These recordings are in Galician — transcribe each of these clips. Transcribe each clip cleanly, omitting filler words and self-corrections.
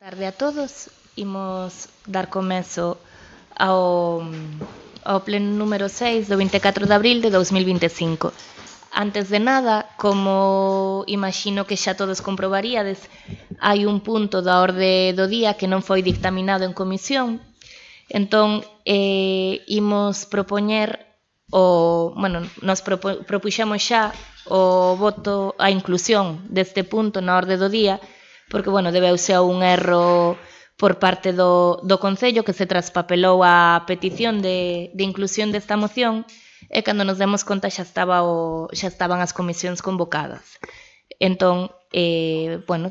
Tarde a todos. Imos dar comezo ao pleno número 6 do 24 de abril de 2025. Antes de nada, como imagino que xa todos comprobaríades, hai un punto da orde do día que non foi dictaminado en comisión. Entón, imos propoñer nos propuxemos xa o voto a inclusión deste punto na orde do día, porque, debeuse a un erro por parte do Concello que se traspapelou a petición de inclusión desta moción e cando nos demos conta xa estaban as comisións convocadas. Entón,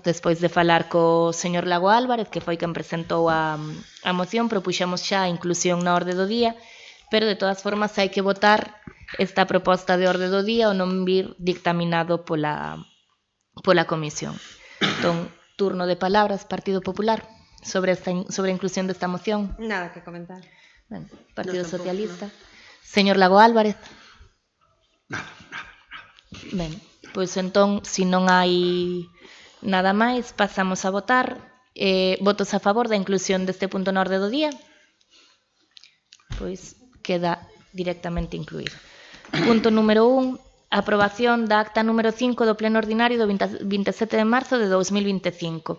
despois de falar co señor Lago Álvarez, que foi quen presentou a moción, propuxemos xa a inclusión na orde do día, pero de todas formas hai que votar esta proposta de orde do día ou non vir dictaminado pola comisión. Entón, turno de palabras, Partido Popular, sobre a inclusión desta moción. Nada que comentar. Ben, Partido Socialista. Señor Lago Álvarez. Nada. Ben, pois entón, se non hai nada máis, pasamos a votar. Votos a favor da inclusión deste punto na orde do día? Pois queda directamente incluído. Punto número 1. Aprobación da acta número 5 do pleno ordinario do 27 de marzo de 2025.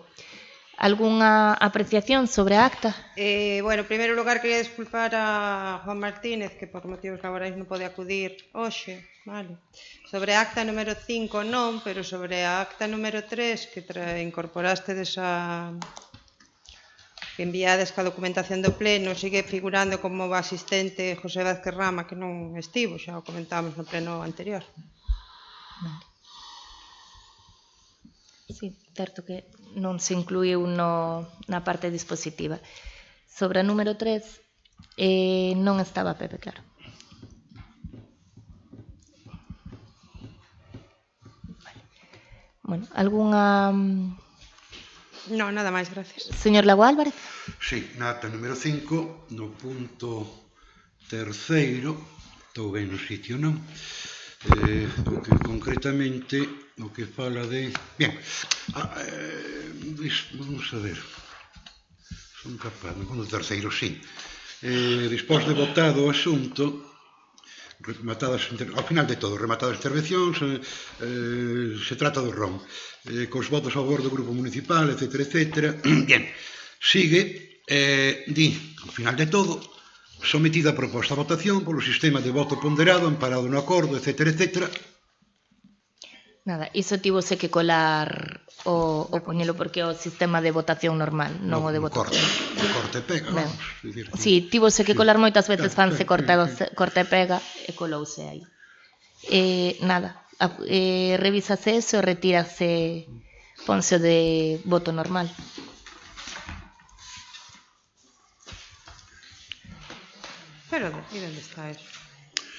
Algúnha apreciación sobre a acta? En primeiro lugar, quería disculpar a Juan Martínez, que por motivos laborais non pode acudir hoxe, vale. Sobre a acta número 5 non, pero sobre a acta número 3, que incorporaste que enviades ca documentación do pleno, sigue figurando como asistente José Vázquez Rama, que non estivo, xa o comentamos no pleno anterior. Sí, certo que non se incluiu na parte dispositiva. Sobre a número 3, non estaba Pepe, claro. Vale. Algúnha... Non, nada máis, gracias. Señor Lago Álvarez? Sí, na acta número 5, no punto terceiro, estou ben no sitio, non? O que concretamente, o que fala de... Bien, vamos a ver, son capaz, no punto terceiro, sí. Despois de votado o asunto, ao final de todo, rematadas as intervencións, se trata do RON, cos votos a favor do Grupo Municipal, etc. Bien, sigue, di, ao final de todo, sometida a proposta a votación polo sistema de voto ponderado, amparado no acordo, etc. Nada, iso tivose que colar o poñelo porque é o sistema de votación normal, non o de votación. Corte e pega, vamos. Si, tivose que colar moitas veces, fanse corte e pega e colouse aí. Nada, revísase eso, retírase, ponse de voto normal. Pero, e onde está eso?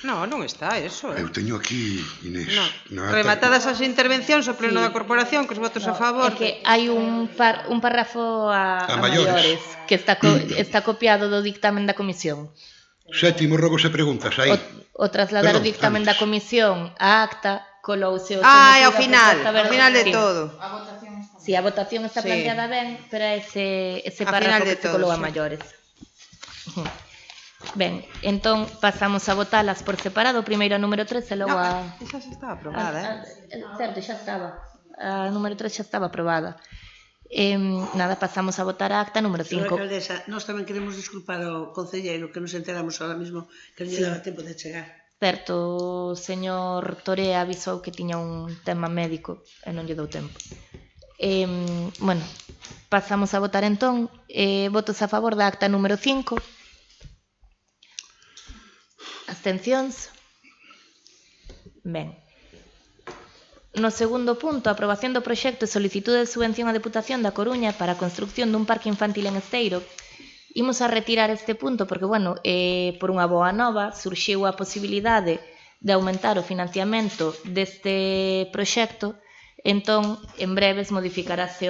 Non está eso. Eu teño aquí, Inés. Rematadas as intervencións, o pleno da corporación, cos votos a favor. É que hai un párrafo a maiores que está copiado do dictamen da comisión. Sétimo, rogos e preguntas, aí. O trasladar o dictamen da comisión a acta, colouse o... Ao final de todo. Si, a votación está planteada ben, pero ese párrafo que se colou a maiores. Ben, entón pasamos a votalas por separado, primeiro a número 3 e logo a... Esa xa estaba aprobada, Certo, xa estaba. A número 3 xa estaba aprobada. Nada, pasamos a votar a acta número 5. Señora alcaldesa, nós tamén queremos disculpar ao concelleiro que nos enteramos ahora mismo que non lle daba tempo de chegar. Certo, o señor Torea avisou que tiña un tema médico e non lle dou tempo. Pasamos a votar entón. Votos a favor da acta número 5. Abstencións? Ben. No segundo punto, aprobación do proxecto e solicitude de subvención á Deputación da Coruña para a construcción dun parque infantil en Esteiro. Imos a retirar este punto porque, por unha boa nova, surxiu a posibilidade de aumentar o financiamento deste proxecto, entón, en breves, modificarase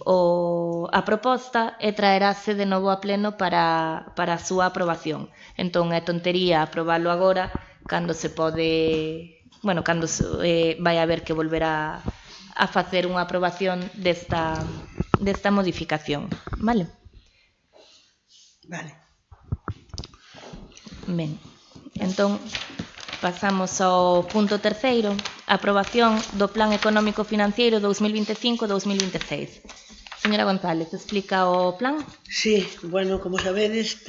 a proposta e traerase de novo a pleno para a súa aprobación. Entón, é tontería aprobalo agora cando se pode... cando vai haber que volver a facer unha aprobación desta desta modificación, vale? Vale. Ben, entón, pasamos ao punto terceiro, aprobación do Plan Económico Financiero 2025-2026. Señora González, explica o plan? Sí, bueno, como sabedes,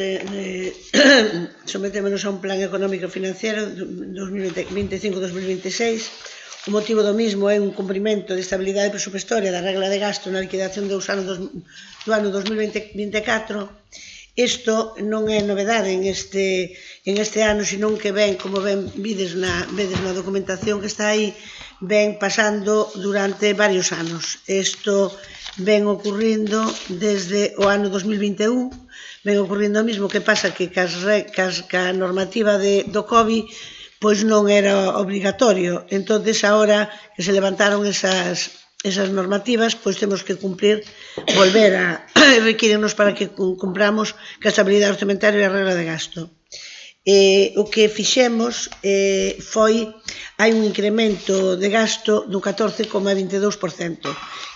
sometémonos a un plan económico financiero 2025-2026. O motivo do mismo é un cumprimento de estabilidade presupuestaria da regla de gasto na liquidación do ano 2024. Isto non é novedade en este ano, senón que ven, como vedes na documentación que está aí, ven pasando durante varios anos. Isto ven ocurrindo desde o ano 2021, ven ocurrindo o mismo, que pasa que ca normativa do COVID pois non era obligatorio. Entonces, agora que se levantaron esas normativas, pois temos que cumplir, volver a requírennos para que cumpramos ca estabilidade orzamentaria e a regla de gasto. O que fixemos foi, hai un incremento de gasto do 14,22%,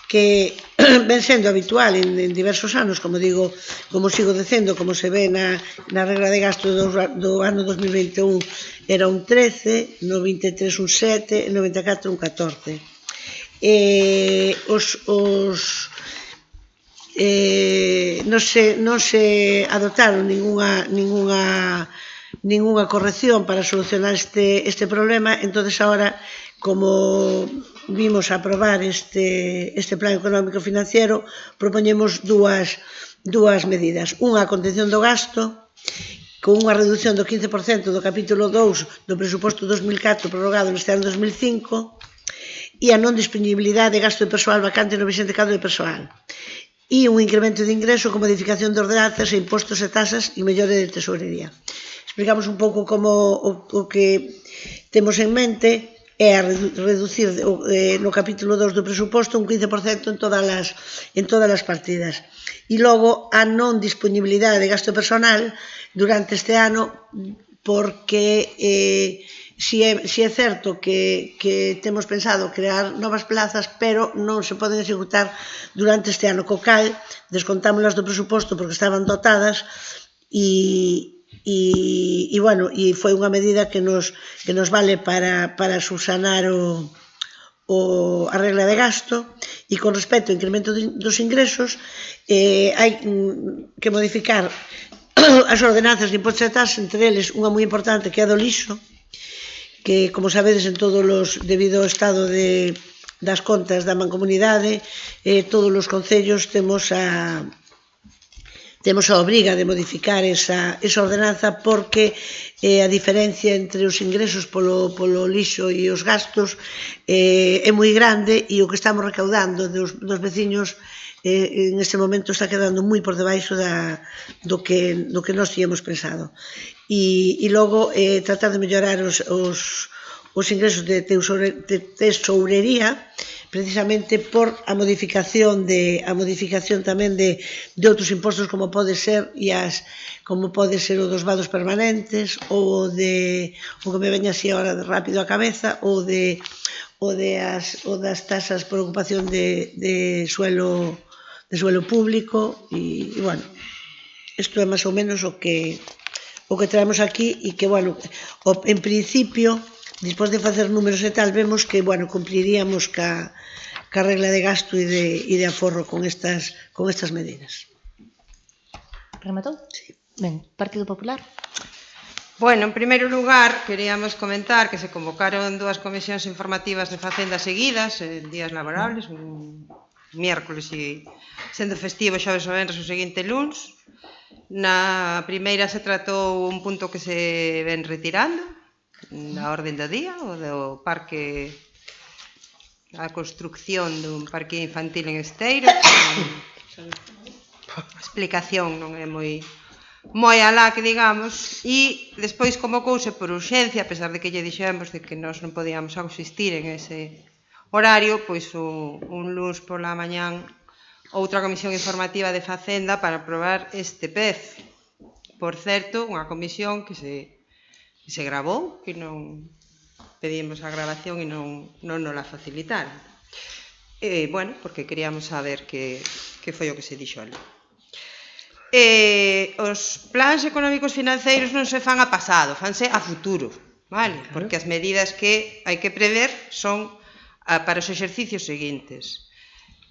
que ven sendo habitual en diversos anos, como sigo dicendo, como se ve na regla de gasto do ano 2021 era un 13, no 23 un 7, no 94 un 14. Non se adotaron ningunha corrección para solucionar este problema. Entonces, agora, como vimos a aprobar este plan económico financiero, propoñemos dúas medidas. Unha, a contención do gasto, con unha reducción do 15% do capítulo 2 do presuposto 2004 prorrogado neste ano 2005, e a non disponibilidade de gasto de persoal vacante no vigente cadro de persoal, e un incremento de ingreso con modificación de ordenanzas e impostos e tasas e mellora de tesourería. Explicamos un pouco como o que temos en mente é a reducir no capítulo 2 do presuposto un 15% en todas as partidas. E logo a non disponibilidade de gasto personal durante este ano, porque si é certo que temos pensado crear novas plazas, pero non se poden executar durante este ano, co cal descontámolas do presuposto porque estaban dotadas e foi unha medida que nos vale para subsanar a regla de gasto. E con respecto ao incremento dos ingresos, hai que modificar as ordenanzas de impostos e tasas, entre eles unha moi importante que é a do lixo, que, como sabedes, debido ao estado das contas da mancomunidade, todos os concellos temos a obriga de modificar esa ordenanza, porque a diferencia entre os ingresos polo lixo e os gastos é moi grande, e o que estamos recaudando dos veciños en este momento está quedando moi por debaixo do que nós tínhamos pensado. E logo tratar de mellorar os ingresos de tesourería, precisamente por a modificación tamén de outros impostos, como pode ser o dos vados permanentes, ou o que me veña así agora rápido á cabeza, ou das tasas por ocupación de suelo público. E, bueno, isto é máis ou menos o que traemos aquí, e que, bueno, en principio, despois de facer números e tal, vemos que, bueno, cumpliríamos ca regla de gasto e de aforro con estas medidas. Rematou? Sí. Ben, Partido Popular. Bueno, en primeiro lugar, queríamos comentar que se convocaron dúas comisións informativas de Facenda seguidas, en días laborables, un miércoles e sendo festivo xoves o venres o seguinte luns. Na primeira se tratou un punto que se ven retirando na orden do día, o do parque, a construcción dun parque infantil en Esteiro. A explicación non é moi alá que digamos, e despois convocouse por urxencia, a pesar de que lle dixemos de que nós non podíamos asistir en ese horario, pois un luns pola mañán outra comisión informativa de Facenda para aprobar este PEF. Por certo, unha comisión que se gravou, que non pedimos a grabación e non nos la facilitaron. Bueno, porque queríamos saber que que foi o que se dixo ali. Os plans económicos financeiros non se fan a pasado, fanse a futuro, vale? Porque as medidas que hai que prever son para os exercicios seguintes.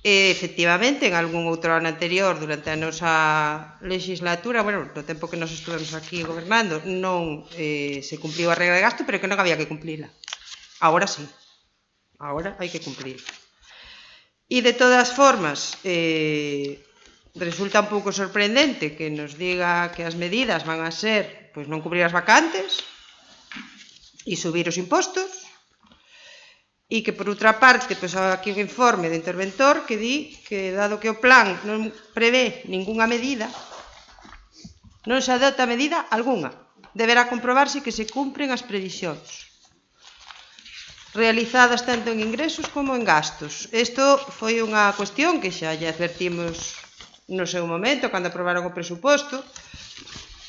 Efectivamente, en algún outro ano anterior, durante a nosa legislatura, bueno, no tempo que nos estuvemos aquí gobernando, non se cumpliu a regra de gasto, pero que non había que cumplila. Agora sí, agora hai que cumplir. E de todas formas, resulta un pouco sorprendente que nos diga que as medidas van a ser pois non cubrir as vacantes e subir os impostos, e que por outra parte, pois aquí un informe do interventor que di que dado que o plan non prevé ningunha medida, non se adopta medida algunha, deberá comprobarse que se cumpren as previsións realizadas tanto en ingresos como en gastos. Isto foi unha cuestión que xa lle advertimos no seu momento, cando aprobaron o presuposto.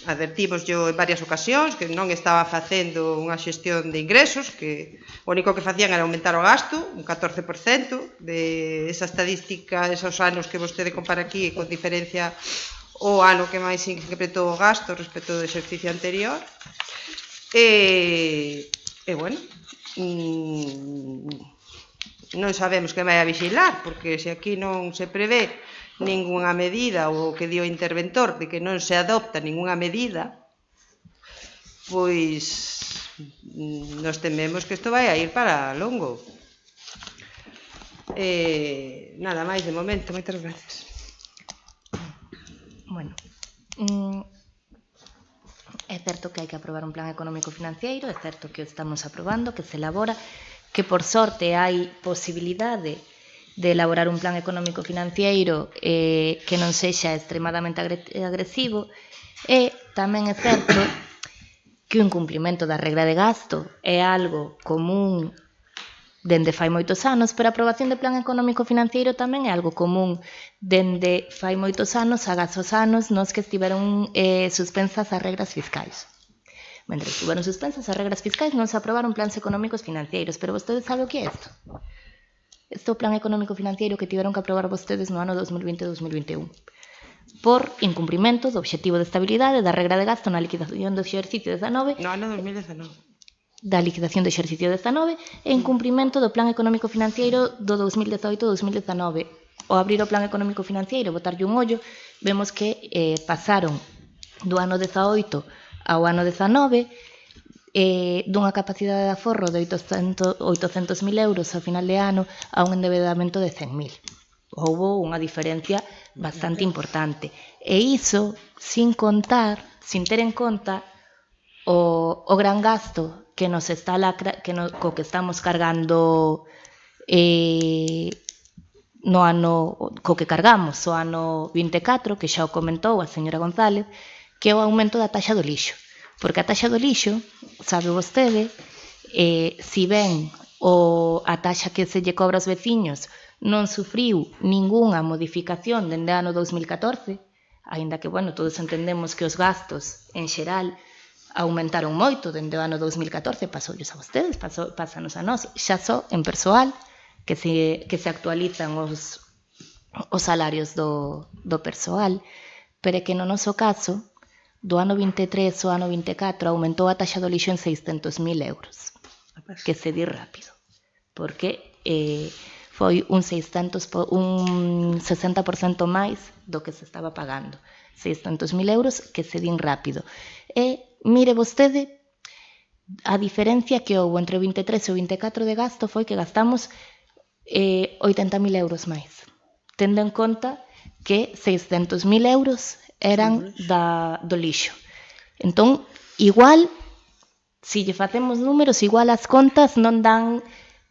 Advertimos yo en varias ocasións que non estaba facendo unha xestión de ingresos, que o único que facían era aumentar o gasto, un 14% de esa estadística, esos anos que vostede compara aquí, con diferencia o ano que máis incrementou o gasto respecto do exercicio anterior. E bueno, non sabemos que vai a vigilar, porque se aquí non se prevé ningunha medida, ou que dio o interventor de que non se adopta ningunha medida, pois nos tememos que isto vai a ir para longo. Nada máis de momento, moitas gracias. Bueno, é certo que hai que aprobar un plan económico financiero, é certo que o estamos aprobando, que se elabora, que por sorte hai posibilidade de elaborar un plan económico financiero que non sexa extremadamente agresivo, e tamén é certo que o incumplimento da regra de gasto é algo común dende fai moitos anos, pero a aprobación de plan económico financiero tamén é algo común dende fai moitos anos agás os anos nos que estiveron suspensas as regras fiscais. Mentre estiveron suspensas as regras fiscais non se aprobaron plans económicos financeiros, pero vostede sabe o que é isto? Este é o plan económico financiero que tiveron que aprobar vostedes no ano 2020 e 2021 por incumprimento do obxectivo de estabilidade da regra de gasto na liquidación do exercicio 19 no ano 2019 da liquidación do exercicio 19 e incumprimento do plan económico financiero do 2018-2019. Ao abrir o plan económico financiero, botarlle un ollo, vemos que pasaron do ano 18 ao ano 19 dunha capacidade de aforro de 800.000 euros ao final de ano a un endebedamento de 100.000. Houbo unha diferencia bastante importante. E iso sin ter en conta o gran gasto que nos está co que estamos cargando no ano co que cargamos o ano 24, que xa o comentou a señora González, que é o aumento da taxa do lixo. Porque a taxa do lixo, sabe vostede, si ben a taxa que se lle cobra aos veciños non sufriu ningunha modificación dende o ano 2014, aínda que, bueno, todos entendemos que os gastos, en xeral, aumentaron moito dende o ano 2014, pasoulles a vostedes, pásanos a nós, xa só en persoal, que se actualizan os salarios do persoal, pero que no noso caso, do ano 23 ao ano 24 aumentou a taxa do lixo en 600.000 euros, que se di rápido, porque foi un 60% máis do que se estaba pagando, 600.000 euros que se din rápido. E mire vostede, a diferencia que houve entre o 23 e o 24 de gasto foi que gastamos 80.000 euros máis, tendo en conta que 600.000 euros eran do lixo. Entón, igual, se lle facemos números, igual as contas non dan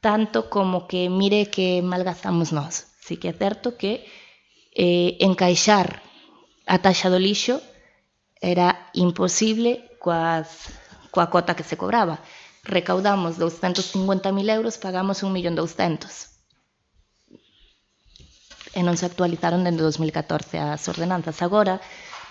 tanto como que mire que malgastamos nós. Si que é certo que encaixar a taxa do lixo era imposible coa cota que se cobraba. Recaudamos 250.000 euros, pagamos 1.200.000. E non se actualizaron dende 2014 as ordenanzas. Agora,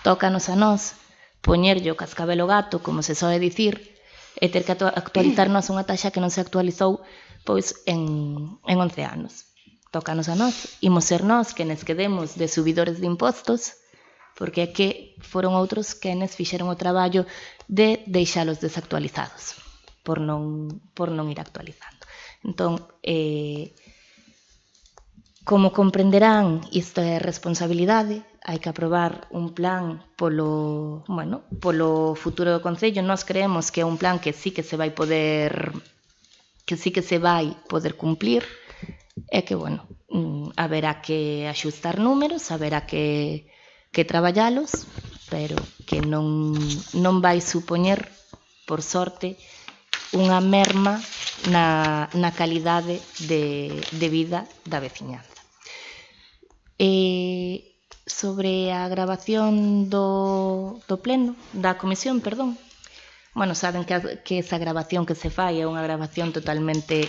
tócanos a nós poñerlle o cascabelo gato, como se soe dicir, e ter que actualizarnos unha taxa que non se actualizou pois en 11 anos. tócanos a nós, imos ser nós que nos quedemos de subidores de impostos, porque é que foron outros que nos fixeron o traballo de deixalos desactualizados, por non ir actualizando. Entón, como comprenderán, isto é responsabilidade, hai que aprobar un plan polo futuro do Concello. Nós creemos que é un plan que sí que se vai poder cumplir, e que, haberá que axustar números, haberá que traballalos, pero que non vai supoñer, por sorte, unha merma na calidade de vida da veciñanza. Sobre a grabación do pleno, da comisión, perdón, saben que esa grabación que se fai é unha grabación totalmente,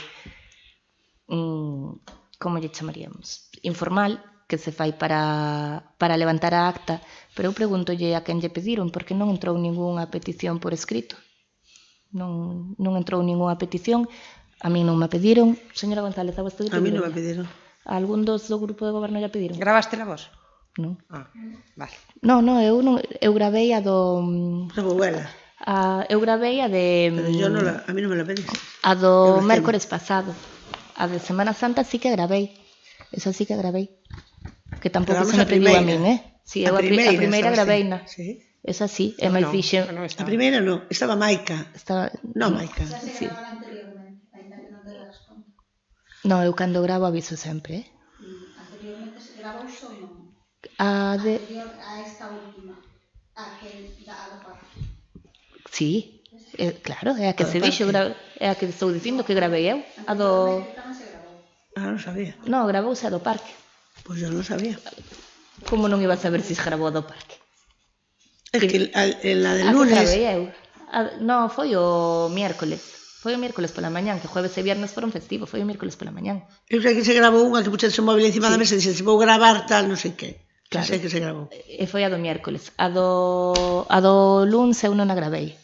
como lle chamaríamos, informal, que se fai para levantar a acta, pero eu pregúntolle a quen lle pediron, porque non entrou ningunha petición por escrito. Non entrou ningunha petición, a mí non me pediron. Señora González, a vostede pediron? A mí non me pediron. A algún dos do grupo de goberno ya pediron? Gravaste la voz? Non. Vale. Non, eu gravei a do... Rebuela. Eu gravei a de... Pero a mí non me la pediste. A do mércores pasado. A de Semana Santa sí que gravei. Esa sí que gravei. Que tampouco se me pediu a min, Si, eu a primeira graveina. Sí. Esa sí, e máis fixe... A primeira non, estaba Maica. Non, Maica. Sí. Non, eu cando gravo aviso sempre, Anteriormente se grabou só non? Anterior a esta última, a que da do parque. Sí, claro, é a que se dixo, é a que estou dicindo que gravei eu. A do... Non sabía. Non, gravouse a do parque. Pois eu non sabía. Como non iba a saber se gravou a do parque? É que en la del lunes... A que lunes... gravei eu. Non, foi o miércoles. Foi o miércoles pola mañán, que jueves e viernes foron festivos, foi o miércoles pola mañán. Eu sei que se grabou unha que puxetes o móvil encima da mesa e dixes, vou gravar tal, non sei que. Claro. Sei que se grabou. E foi a do miércoles. A do lunes eu non a gravei.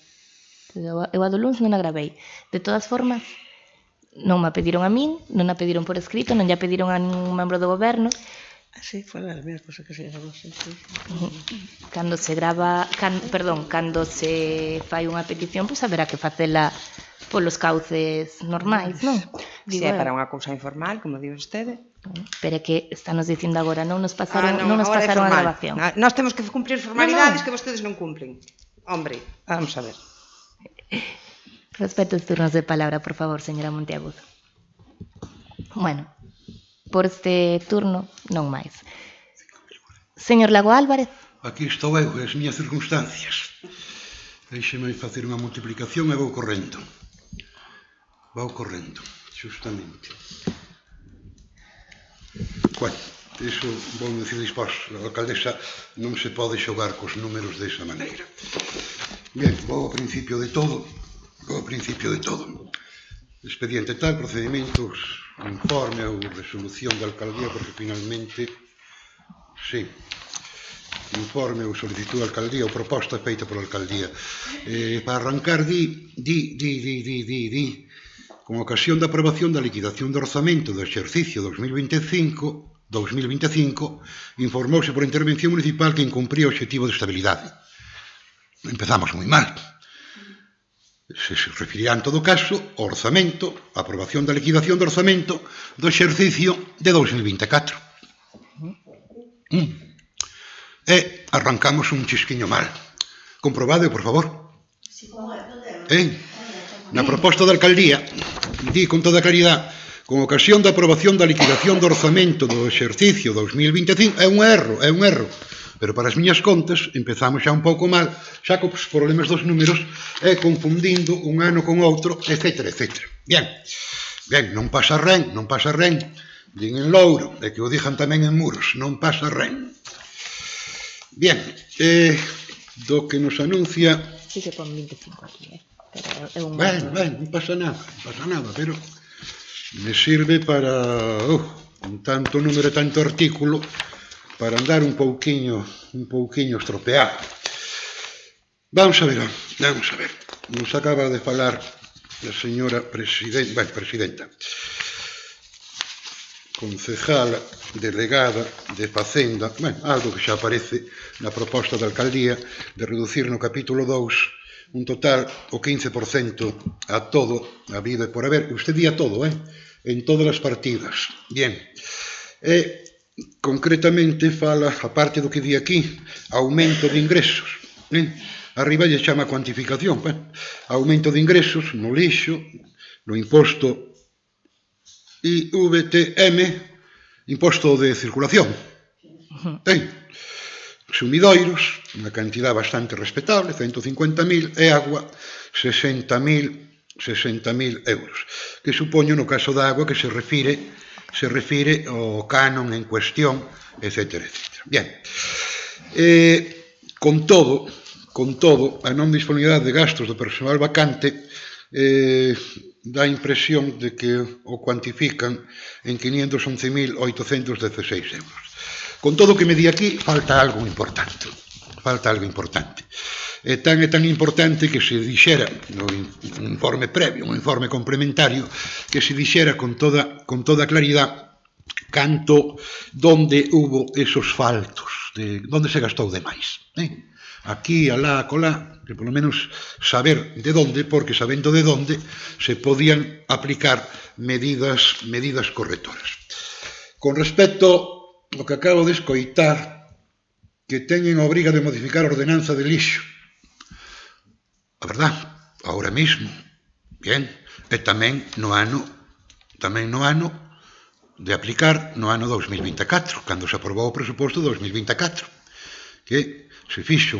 Eu a do lunes non a gravei. De todas formas, non me pediron a min, non a pediron por escrito, non lla pediron a ningún membro do goberno. Sí, foi a mesma cosa que se grabou. Sí. Cando se grava, cando se fai unha petición, pois haberá que facela polos cauces normais, non? Se é para unha cousa informal, como di vostede. Pero é que estamos dicindo agora, non nos pasaron a grabación. Nós temos que cumprir formalidades que vostedes non cumplen. Hombre, vamos a ver. Respeto os turnos de palabra, por favor, señora Monteagudo. Bueno, por este turno, non máis. Señor Lago Álvarez. Aquí estou eu, as miñas circunstancias. Deixeme facer unha multiplicación e vou correndo. Justamente. Bueno, iso vou dicir dispós. A alcaldesa non se pode xogar cos números desa maneira. Bien, vou ao principio de todo. Expediente tal, procedimentos, informe ou resolución da alcaldía, porque finalmente, sí, informe ou solicitud da alcaldía ou proposta feita pola alcaldía. Para arrancar, con ocasión da aprobación da liquidación do orzamento do exercicio 2025, informouse por intervención municipal que incumpría o obxectivo de estabilidade. Empezamos moi mal. Se referirá en todo caso ao orzamento, a aprobación da liquidación do orzamento do exercicio de 2024. E arrancamos un chisquiño mal. Comprobade, por favor. Na proposta da alcaldía, di con toda claridade, con ocasión da aprobación da liquidación do orzamento do exercicio 2025, é un erro. Pero para as miñas contas empezamos xa un pouco mal, xa cos problemas dos números e confundindo un ano con outro, etc. Bien, non pasa ren, din en Louro, e que o dixan tamén en Muros, non pasa ren. Bien, do que nos anuncia... Sí que pon 25 aquí, non pasa nada, pero me sirve para un tanto número e tanto artículo para andar un pouquiño estropeado. Vamos a ver. Nos acaba de falar a señora presidenta. concejala delegada de Facenda, algo que xa aparece na proposta da alcaldía de reducir no capítulo 2 un total o 15% a todo, a vida e por haber, usted di a todo, en todas as partidas. Bien, concretamente fala, aparte do que di aquí, aumento de ingresos, arriba lle chama cuantificación, aumento de ingresos no lixo, no imposto IVTM, imposto de circulación. Sumidoiros, unha cantidad bastante respetable, 150.000, e agua, 60.000 euros, que supoño no caso da agua que se refire ao canon en cuestión, etc. Bien, con todo, a non disponibilidade de gastos do persoal vacante dá a impresión de que o cuantifican en 511.816 euros. Con todo o que me di aquí, falta algo importante. É tan importante que se dixera no informe previo, un informe complementario, que se dixera con toda claridade donde hubo esos faltos, donde se gastou demais. Aquí, alá, colá, que polo menos saber de donde, porque sabendo de donde se podían aplicar medidas correctoras. Con respecto ao que acabo de escoitar, que teñen a obriga de modificar a ordenanza de lixo, a verdad, ahora mismo, bien, e tamén no ano de aplicar no ano 2024, cando se aprobou o presuposto 2024, que se fixo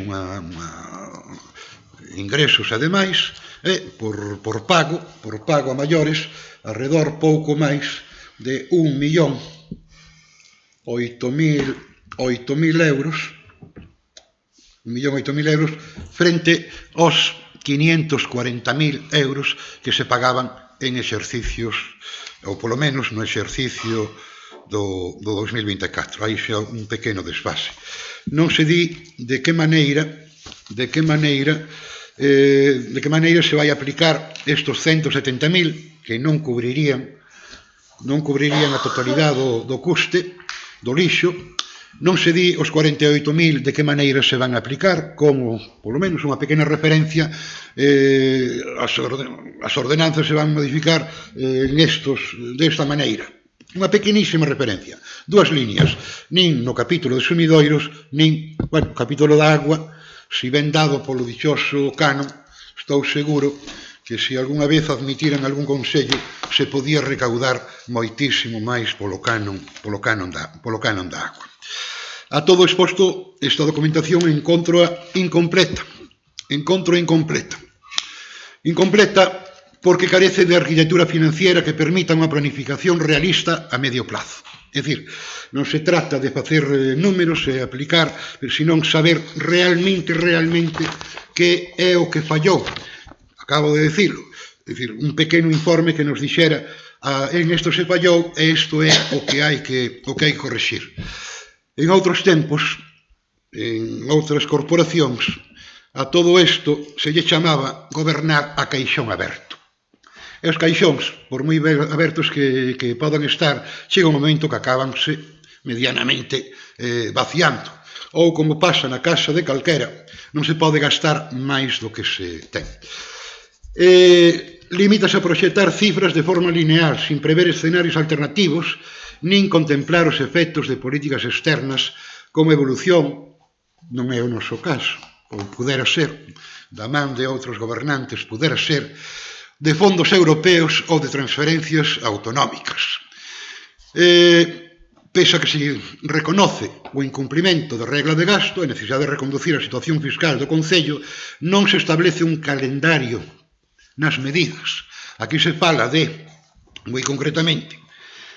ingresos ademais por pago a maiores arredor pouco máis de 1.008.000 euros frente aos 540.000 euros que se pagaban en exercicios, ou polo menos no exercicio do 2024. Aí xa un pequeno desfase. Non se di de que maneira se vai aplicar estes 170.000 que non cubrirían a totalidade do custe do lixo. Non se di os 48.000 de que maneira se van a aplicar, como, polo menos, unha pequena referencia, as ordenanzas se van a modificar desta maneira. Unha pequenísima referencia, 2 líneas, nin no capítulo de sumidoiros, nin, no capítulo da agua, si ben dado polo dichoso canon, estou seguro que se algunha vez admitiran algún consello se podía recaudar moitísimo máis polo canon da agua. A todo exposto, esta documentación encontro incompleta. Incompleta porque carece de arquitectura financiera que permita unha planificación realista a medio plazo. É dicir, non se trata de facer números e aplicar, senón saber realmente que é o que fallou. Acabo de dicilo. É dicir, un pequeno informe que nos dixera en isto se fallou e isto é o que hai que correxir. En outros tempos, en outras corporacións, a todo isto se lle chamaba gobernar a caixón aberto. E os caixóns, por moi abertos que podan estar, chega un momento que acabanse medianamente vaciando. Ou, como pasa na casa de calquera, non se pode gastar máis do que se ten. Limítase a proxectar cifras de forma lineal, sin prever escenarios alternativos, nin contemplar os efectos de políticas externas como evolución, non é o noso caso, ou pudera ser, da man de outros gobernantes, pudera ser, de fondos europeos ou de transferencias autonómicas. Pese a que se reconoce o incumprimento da regla de gasto e a necesidade de reconducir a situación fiscal do Concello, non se establece un calendario nas medidas. Aquí se fala moi concretamente,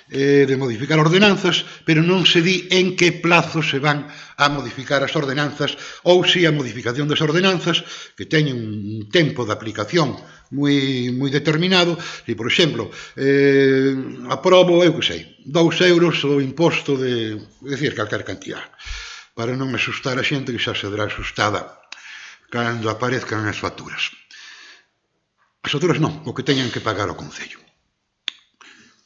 de modificar ordenanzas, pero non se di en que plazo se van a modificar as ordenanzas ou se a modificación das ordenanzas, que teñen un tempo de aplicación moi determinado, se, por exemplo, aprobo, eu que sei, 2 euros o imposto de, decir, calquer cantidad, para non asustar a xente que xa se verá asustada cando aparezcan as facturas. As facturas non, o que teñan que pagar ao Concello.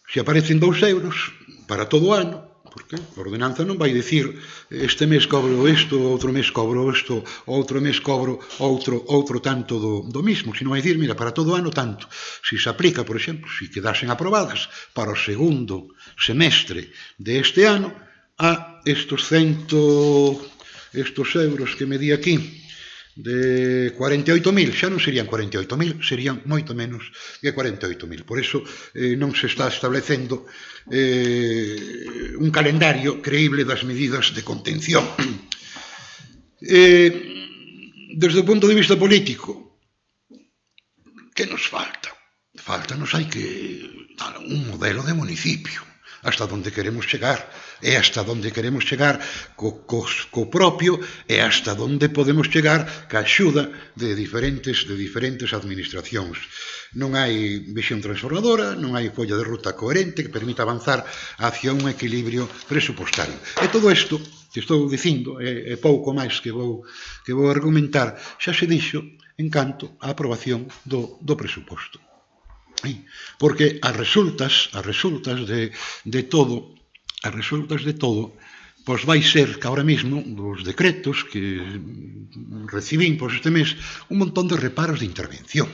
Se aparecen 2 euros, para todo o ano, porque a ordenanza non vai dicir este mes cobro isto, outro mes cobro isto, outro mes cobro outro tanto do mismo, sino vai dicir, mira, para todo o ano tanto. Si se aplica, por exemplo, si quedasen aprobadas para o segundo semestre deste ano, a estos euros que me di aquí, de 48.000, xa non serían 48.000, serían moito menos que 48.000. Por iso non se está establecendo un calendario creíble das medidas de contención. Desde o punto de vista político, que nos falta? Faltanos hai que dar un modelo de municipio, hasta onde queremos chegar, e hasta onde queremos chegar co propio, e hasta onde podemos chegar ca axuda de diferentes administracións. Non hai visión transformadora, non hai folla de ruta coherente que permita avanzar hacia un equilibrio presupostario. E todo isto que estou dicindo, e pouco máis que vou argumentar, xa se dixo en canto á aprobación do presuposto. Porque as resultas de todo, pois vai ser que ahora mesmo, dos decretos que recibín por este mes, un montón de reparos de intervención.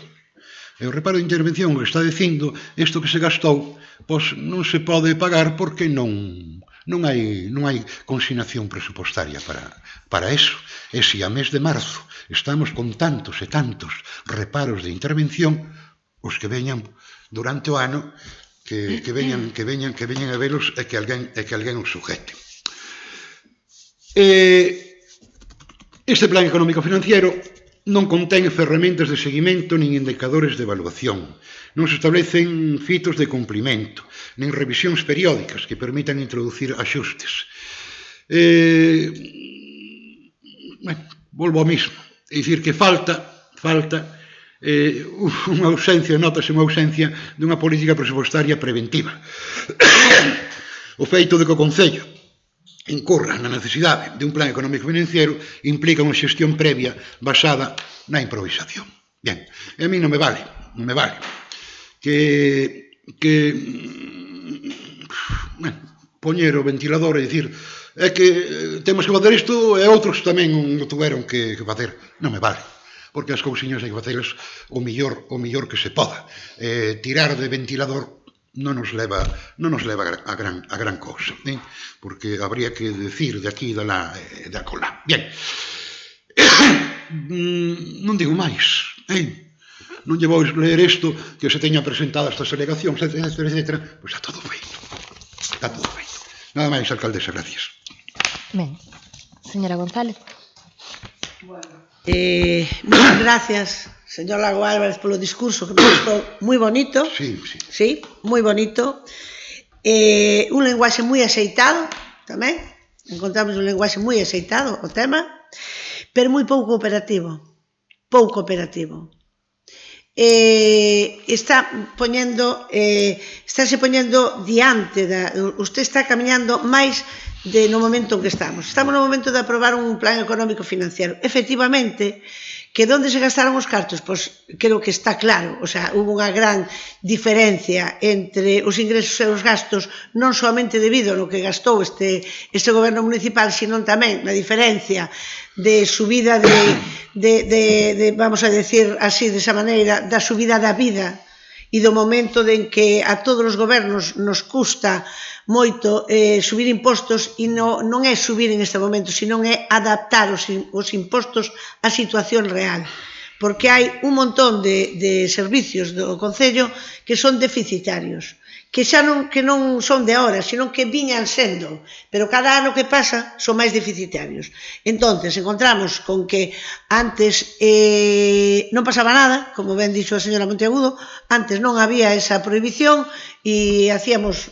E o reparo de intervención que está dicindo, isto que se gastou, pois non se pode pagar porque non hai consignación presupostaria para eso. E se a mes de marzo estamos con tantos e tantos reparos de intervención, os que veñan durante o ano, que veñan a velos e que alguén os sujete. Este plan económico financiero non contén ferramentas de seguimento nin indicadores de evaluación. Non se establecen fitos de cumprimento, nin revisións periódicas que permitan introducir axustes. Volvo ao mismo. É dicir, que falta unha ausencia, notase unha ausencia dunha política presupostaria preventiva. O feito de que o Concello incorra na necesidade de un plan económico financiero implica unha xestión previa basada na improvisación. Ben, e a mí non me vale que poñer o ventilador e dicir é que temos que facer isto e outros tamén o tuveron que facer. Non me vale, porque as cousiñas hai que facelas o millor que se poda. Tirar de ventilador non nos leva a gran cousa, porque habría que decir de aquí, de lá, de acolá. Bien, non digo máis, non lle vou ler isto que se teña presentado estas alegacións, etc. Pois está todo feito. Nada máis, alcaldesa, gracias. Ben, señora González. Muchas gracias, señor Lago Álvarez, polo discurso que me gustou moi bonito. Sí, moi bonito. Un lenguaxe moi axeitado tamén. Encontramos un lenguaxe moi axeitado o tema, pero moi pouco operativo. Estáse poñendo diante usted está camiñando máis no momento en que estamos no momento de aprobar un plan económico financiero. Efectivamente, que onde se gastaron os cartos, pois creo que está claro, o sea, hubo unha gran diferencia entre os ingresos e os gastos, non solamente debido ao que gastou este goberno municipal, sino tamén na diferencia de subida vamos a decir así, desa maneira, da subida da vida e do momento en que a todos os gobernos nos custa moito subir impostos, e non é subir en este momento, sino é adaptar os impostos á situación real, porque hai un montón de servicios do Concello que son deficitarios, que non son de ahora, sino que viñan sendo, pero cada ano que pasa son máis deficitarios. Entonces, encontramos con que antes non pasaba nada, como ben dixo a señora Monteagudo, antes non había esa prohibición e hacíamos,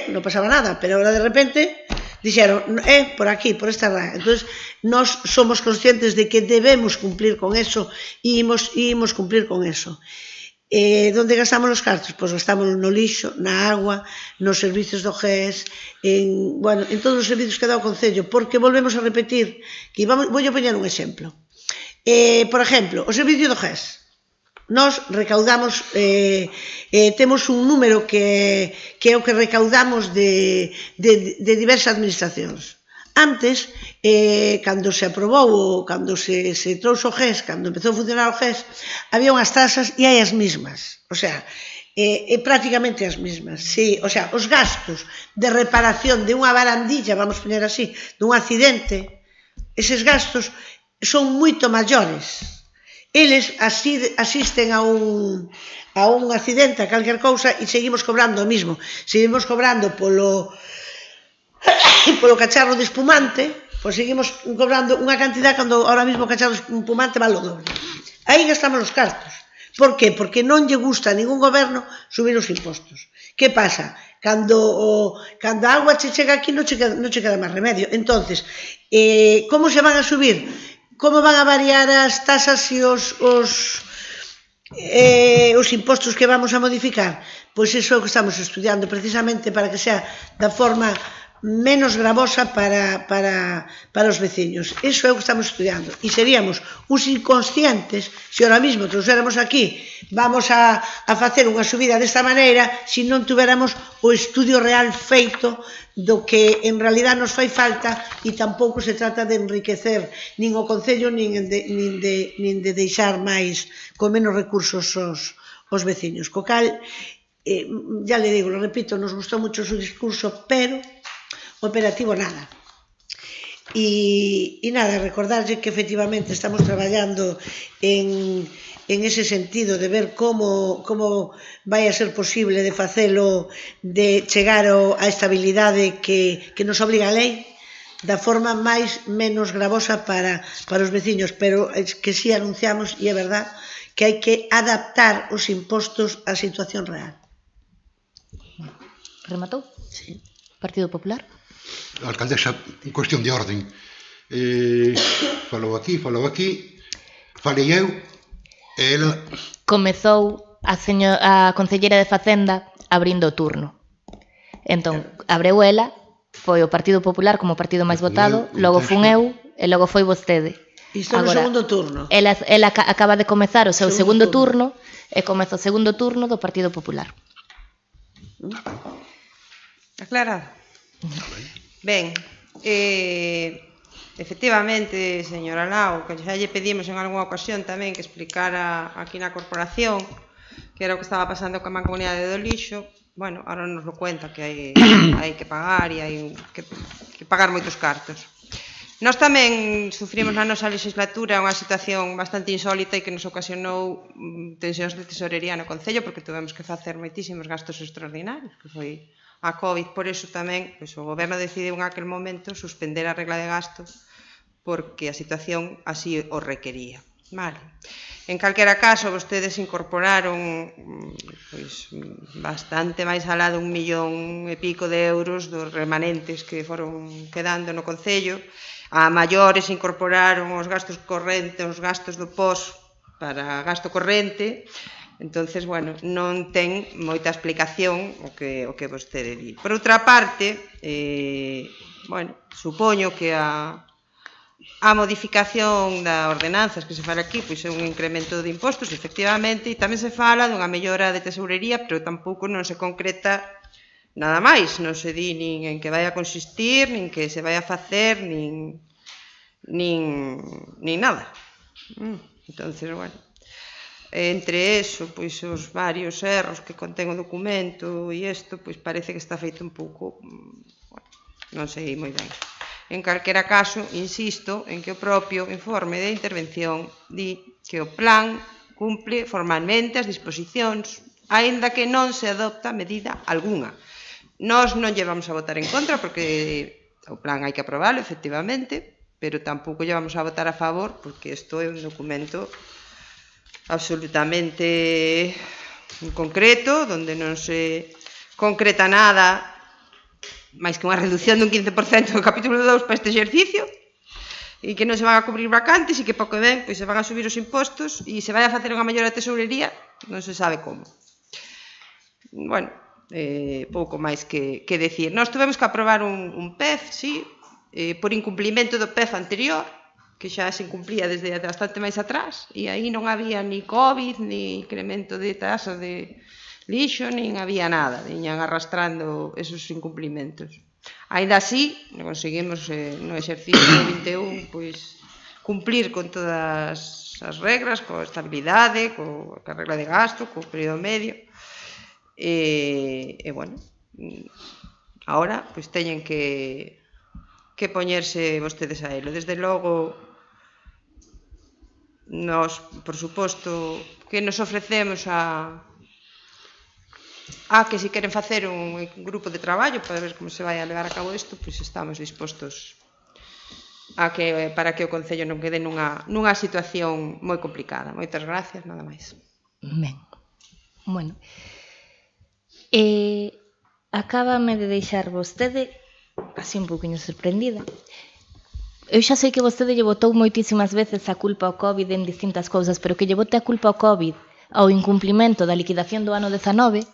non pasaba nada, pero ahora de repente dixeron, por aquí, por esta raya. Entonces, nós somos conscientes de que debemos cumplir con eso e imos cumplir con eso. Donde gastamos os cartos? Pois gastamos no lixo, na agua, nos servicios do GES, en todos os servicios que dá o Concello, porque volvemos a repetir, que vou poñer un exemplo. Por exemplo, o servicio do GES. Nós recaudamos, temos un número que é o que recaudamos de diversas administracións. Antes, cando se aprobou, cando se trouxe o GES, cando empezou a funcionar o GES, había unhas tasas e hai as mismas. O sea, prácticamente as mismas. Sí, o sea, os gastos de reparación de unha barandilla, vamos poñer así, dun accidente, eses gastos son moito maiores. Eles asisten a un accidente, a calquer cousa, e seguimos cobrando o mismo. Seguimos cobrando polo cacharro de espumante, pois seguimos cobrando unha cantidad cando ahora mismo o cacharro de espumante vale o doble. Aí gastamos os cartos. Por qué? Porque non lle gusta a ningún goberno subir os impostos. Que pasa? Cando a agua che chega aquí non che queda máis remedio. Entonces, como se van a subir? Como van a variar as tasas e os impostos que vamos a modificar? Pois iso é o que estamos estudiando precisamente para que sea da forma menos gravosa para os veciños. Iso é o que estamos estudiando. E seríamos uns inconscientes se ahora mismo trouxéramos aquí vamos a facer unha subida desta maneira se non tuveramos o estudio real feito do que en realidad nos fai falta e tampouco se trata de enriquecer nin o Concello nin de deixar máis con menos recursos os veciños. Co cal, ya le digo, lo repito, nos gustou mucho su discurso, pero operativo nada. E nada, recordarlle que efectivamente estamos traballando en ese sentido de ver como vai a ser posible de facelo, de chegar a estabilidade que nos obriga a lei da forma menos gravosa para os veciños, pero que sí anunciamos, e é verdad, que hai que adaptar os impostos á situación real. Rematou? Sí. Partido Popular? A alcaldesa, en cuestión de orden, falou aquí, falei eu, e ela... Comezou a concelleira de Facenda abrindo o turno. Entón, abreu ela, foi o Partido Popular como partido máis votado, logo fun eu e logo foi vostede. Isto no segundo turno. Ela acaba de comezar o seu segundo turno e comeza o segundo turno do Partido Popular. Aclarado. Ben, efectivamente, señora Lau, que xa lle pedimos en algunha ocasión tamén que explicara aquí na corporación que era o que estaba pasando coa Mancomunidade do Lixo. Bueno, ahora nos lo cuenta que hai que pagar e hai que pagar moitos cartos. Nós tamén sufrimos na nosa legislatura unha situación bastante insólita e que nos ocasionou tensións de tesorería no Concello porque tuvemos que facer moitísimos gastos extraordinarios, que foi a COVID. Por iso tamén o goberno decidiu en aquel momento suspender a regla de gasto porque a situación así o requería. Vale. En calquera caso, vostedes incorporaron bastante máis alá de 1,5 millón de euros dos remanentes que foron quedando no Concello. A maiores incorporaron os gastos correntes, os gastos do POS para gasto corrente. Entonces, bueno, non ten moita explicación o que vostede di. Por outra parte, bueno, supoño que a modificación da ordenanzas que se fala aquí pois é un incremento de impostos, efectivamente, e tamén se fala dunha mellora de tesourería, pero tampouco non se concreta nada máis, non se di nin en que vai a consistir, nin que se vai a facer, nin nada. Entonces, bueno, entre eso, pois os varios erros que contén o documento e isto, pois parece que está feito un pouco, bueno, non sei moi ben. En calquera caso, insisto en que o propio informe de intervención di que o plan cumple formalmente as disposicións, aínda que non se adopta medida algunha. Nós non lle vamos a votar en contra porque o plan hai que aprobalo, efectivamente, pero tampouco lle vamos a votar a favor porque isto é un documento absolutamente concreto, onde non se concreta nada máis que unha reducción dun 15% do capítulo 2 para este exercicio e que non se van a cubrir vacantes e que pouco ben pois se van a subir os impostos e se vai a facer unha mellora de tesourería non se sabe como. Bueno, pouco máis que decir. Nós tivemos que aprobar un PEF, sí, por incumplimento do PEF anterior, que xa se incumplía desde bastante máis atrás, e aí non había ni COVID, ni incremento de tasa de lixo, nin había nada, viñan arrastrando esos incumplimentos. Ainda así, conseguimos no exercicio do 21 pois cumplir con todas as regras, coa estabilidade, coa regla de gasto, co período medio, e bueno, agora pois teñen que poñerse vostedes a elo. Desde logo, nos, por suposto, que nos ofrecemos a que se queren facer un grupo de traballo para ver como se vai a levar a cabo isto, pois estamos dispostos para que o Concello non quede nunha situación moi complicada. Moitas gracias, nada máis. Ben, bueno, acábame de deixar vostede así un poquinho sorprendida. Eu xa sei que vostede lle botou moitísimas veces a culpa ao COVID en distintas cousas, pero que lle bote a culpa ao COVID ao incumplimento da liquidación do ano 19,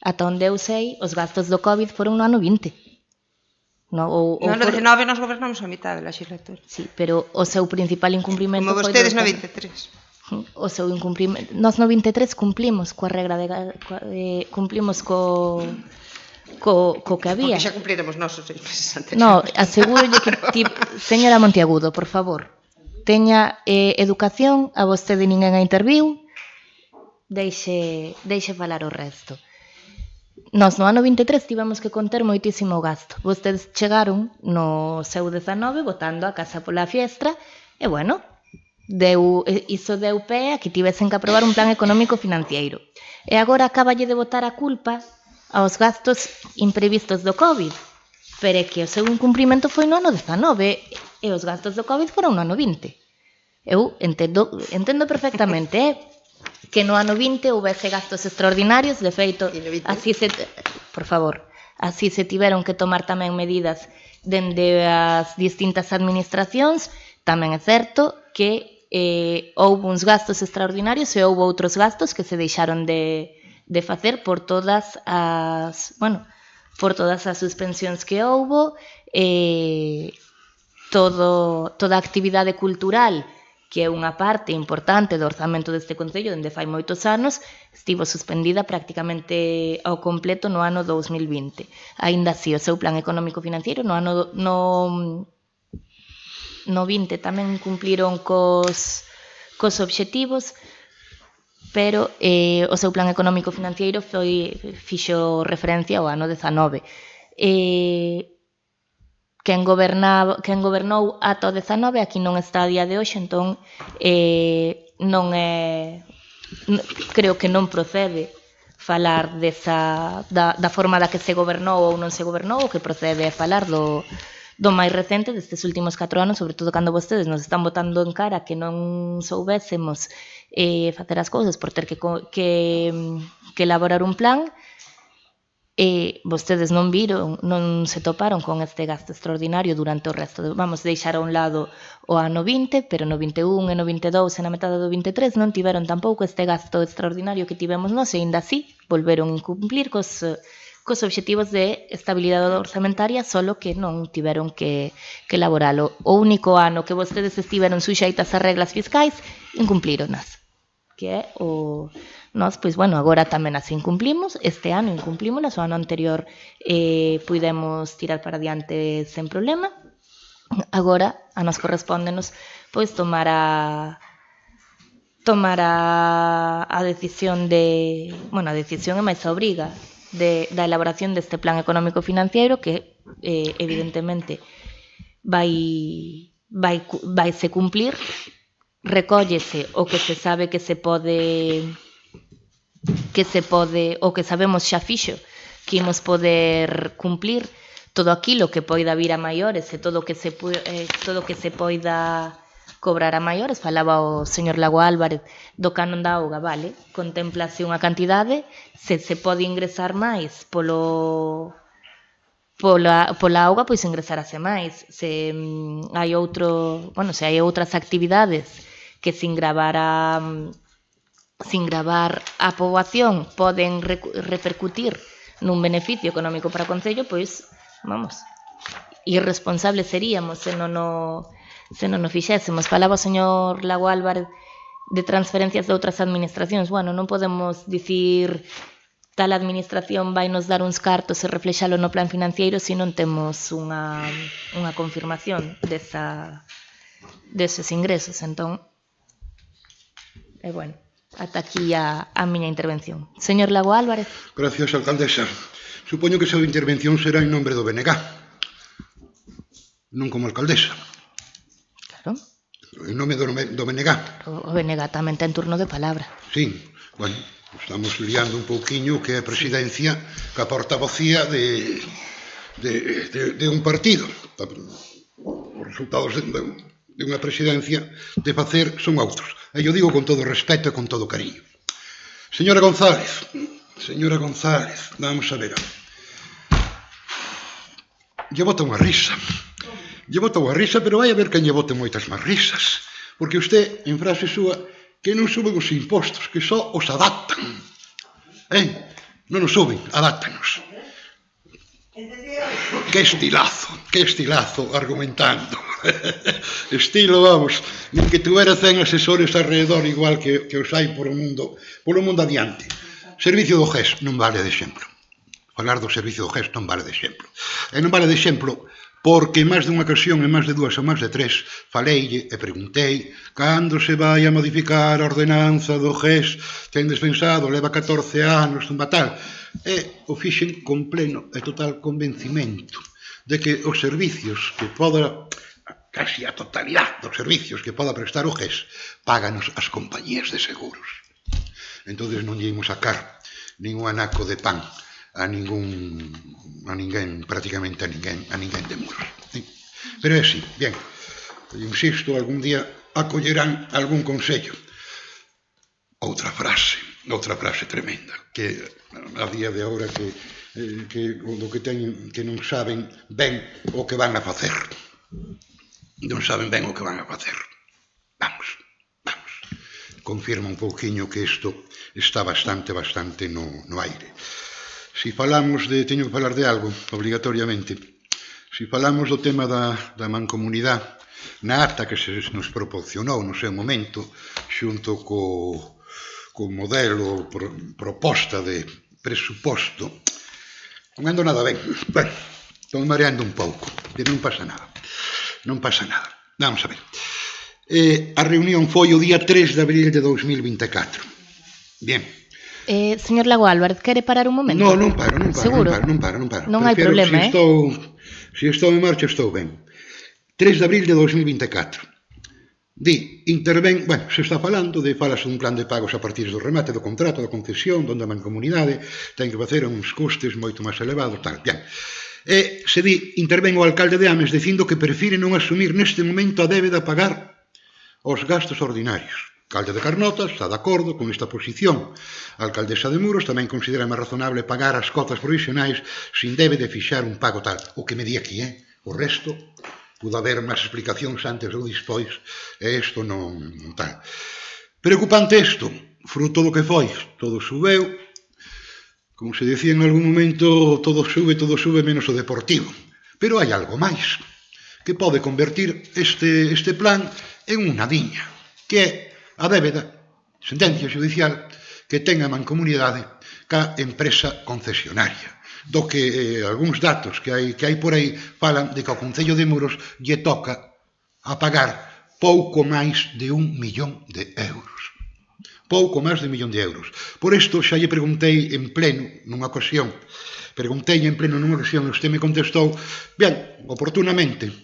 ata onde eu sei, os gastos do COVID foron no ano 20. No ano 19 nos gobernamos a mitad da legislatura. Sí, pero o seu principal incumprimento como vostedes no 23. O seu incumprimento. Nós no 23 cumplimos coa regra cumplimos co que había. Porque xa cumpliremos nós os 6 meses anteriores. No, asegúrolle que señora Monteagudo, por favor, teña educación, a vostede ninguén a interviu, deixe falar o resto. Nós no ano 23 tivemos que conter moitísimo gasto. Vostedes chegaron no seu 19 botando a casa pola fiestra e, bueno, iso deu pé a que tivesen que aprobar un plan económico financiero. E agora acaballe de botar a culpa aos gastos imprevistos do COVID. Pero é que o seu incumprimento foi no ano 19 e os gastos do COVID foron no ano 20. Eu entendo perfectamente, que no ano 20 houvese gastos extraordinarios, de feito, así se tiveron que tomar tamén medidas dende as distintas administracións. Tamén é certo que houve uns gastos extraordinarios e houve outros gastos que se deixaron de facer por todas as suspensións que houve, toda a actividade cultural, que é unha parte importante do orzamento deste Concello dende fai moitos anos, estivo suspendida prácticamente ao completo no ano 2020. Aínda así, o seu plan económico financiero no 20 tamén cumpliron cos obxectivos, pero o seu plan económico financiero fixo referencia ao ano 19. Quen gobernou ata o 19 aquí non está a día de hoxe, entón creo que non procede falar da forma da que se gobernou ou non se gobernou. O que procede é falar do máis recente destes últimos 4 anos, sobre todo cando vostedes nos están botando en cara que non soubésemos facer as cousas por ter que elaborar un plan. Vostedes non se toparon con este gasto extraordinario durante o resto vamos deixar a un lado o ano 20, pero no 21 e no 22 e na metade do 23 non tiveron tampouco este gasto extraordinario que tivemos nós, e ainda así volveron a incumplir cos obxectivos de estabilidade orzamentaria, solo que non tiveron que elaboralo. O único ano que vostedes estiveron suxeitas a reglas fiscais, incumplíronas, que é o... Nós, pois, bueno, agora tamén as incumplimos, este ano incumplimos, o ano anterior pudemos tirar para diante sen problema. Agora, a nos correspóndenos, pois, tomar a decisión a decisión é máis a obriga da elaboración deste plan económico financiero que, evidentemente, vaise cumplir. Recóllese o que se sabe que se pode o que sabemos xa fixo que imos poder cumplir, todo aquilo que poida vir a maiores e todo o que se poida cobrar a maiores. Falaba o señor Lago Álvarez do canon da auga, vale, contemplase unha cantidade, se pode ingresar máis pola auga, pois ingresarase máis. Se hai outras actividades que sin gravar a poboación poden repercutir nun beneficio económico para o Concello, pois, vamos, irresponsables seríamos se non se non o fixésemos. Falaba o señor Lago Álvarez de transferencias de outras administracións. Bueno, non podemos dicir tal administración vai nos dar uns cartos e reflexalo no plan financiero se non temos unha confirmación deses ingresos. Entón, bueno, ata aquí a miña intervención. Señor Lago Álvarez. Gracias, alcaldesa. Supoño que esa intervención será en nombre do BNG, non como alcaldesa. Claro. En nome do BNG. O BNG tamén ten turno de palabra. Sí, bueno, estamos liando un pouquiño que a presidencia, que a portavocía de un partido. Os resultados de unha presidencia de facer son outros. E eu digo con todo respeto e con todo cariño. Señora González, vamos a ver. Lle bota unha risa. Lle bota unha risa, pero vai a ver quen lle bote moitas máis risas. Porque usted, en frase súa, que non suben os impostos, que só os adaptan. Non os suben, adáptanos. Que estilazo argumentando. Estilo, vamos, nin que tuvera 100 asesores alrededor igual que os hai polo mundo adiante. Servicio do GES non vale de exemplo. Falar do servicio do GES non vale de exemplo. E non vale de exemplo porque máis dunha ocasión, e máis de dúas ou máis de tres, faleille e preguntei cando se vai a modificar a ordenanza do GES, tendes pensado, leva 14 anos, non va tal. E o fixen con pleno e total convencimento de que os servicios que poda, casi a totalidade dos servicios que poda prestar o GES, páganos as compañías de seguros. Entón non lle imos sacar ningún anaco de pan a ninguén, prácticamente a ninguén de Muros. Pero é así, bien, insisto, algún día acollerán algún consello. Outra frase tremenda, que a día de agora que do que teñen, que non saben ben o que van a facer. Non saben ben o que van a facer. Vamos. Confirma un pouquiño que isto está bastante no aire. Si falamos teño que falar de algo, obligatoriamente, si falamos do tema da mancomunidade, na acta que se nos proporcionou no seu momento, xunto co modelo, proposta de presuposto, non ando nada ben. Bueno, estou mareando un pouco, pero non pasa nada. Vamos a ver. A reunión foi o día 3 de abril de 2024. Bien. Señor Lago Álvarez, quere parar un momento? Non paro. Seguro? Non paro. Non hai problema, Se estou en marcha, estou ben. 3 de abril de 2024. Se está falando falase dun plan de pagos a partir do remate do contrato da concesión, onde a mancomunidade ten que facer uns costes moito máis elevados, tal. Bien. E se intervén o alcalde de Ames dicindo que prefire non asumir neste momento a débeda a pagar os gastos ordinarios. O alcalde de Carnota está de acordo con esta posición. A alcaldesa de Muros tamén considera máis razonable pagar as cotas provisionais sin debe de fixar un pago tal. O que me di aquí, o resto, pudo haber máis explicacións antes ou despois, e isto non tal. Preocupante isto, fruto do que foi, todo subeu, como se decía en algún momento, todo sube menos o deportivo. Pero hai algo máis, que pode convertir este plan en unha diña, que é a débeda, sentencia judicial, que ten a mancomunidade ca empresa concesionaria. Do que algúns datos que hai por aí falan de que ao Concello de Muros lle toca a pagar pouco máis de 1 millón de euros. Pouco máis de 1 millón de euros. Por isto xa lle preguntei en pleno nunha ocasión, e usted me contestou, ben, oportunamente,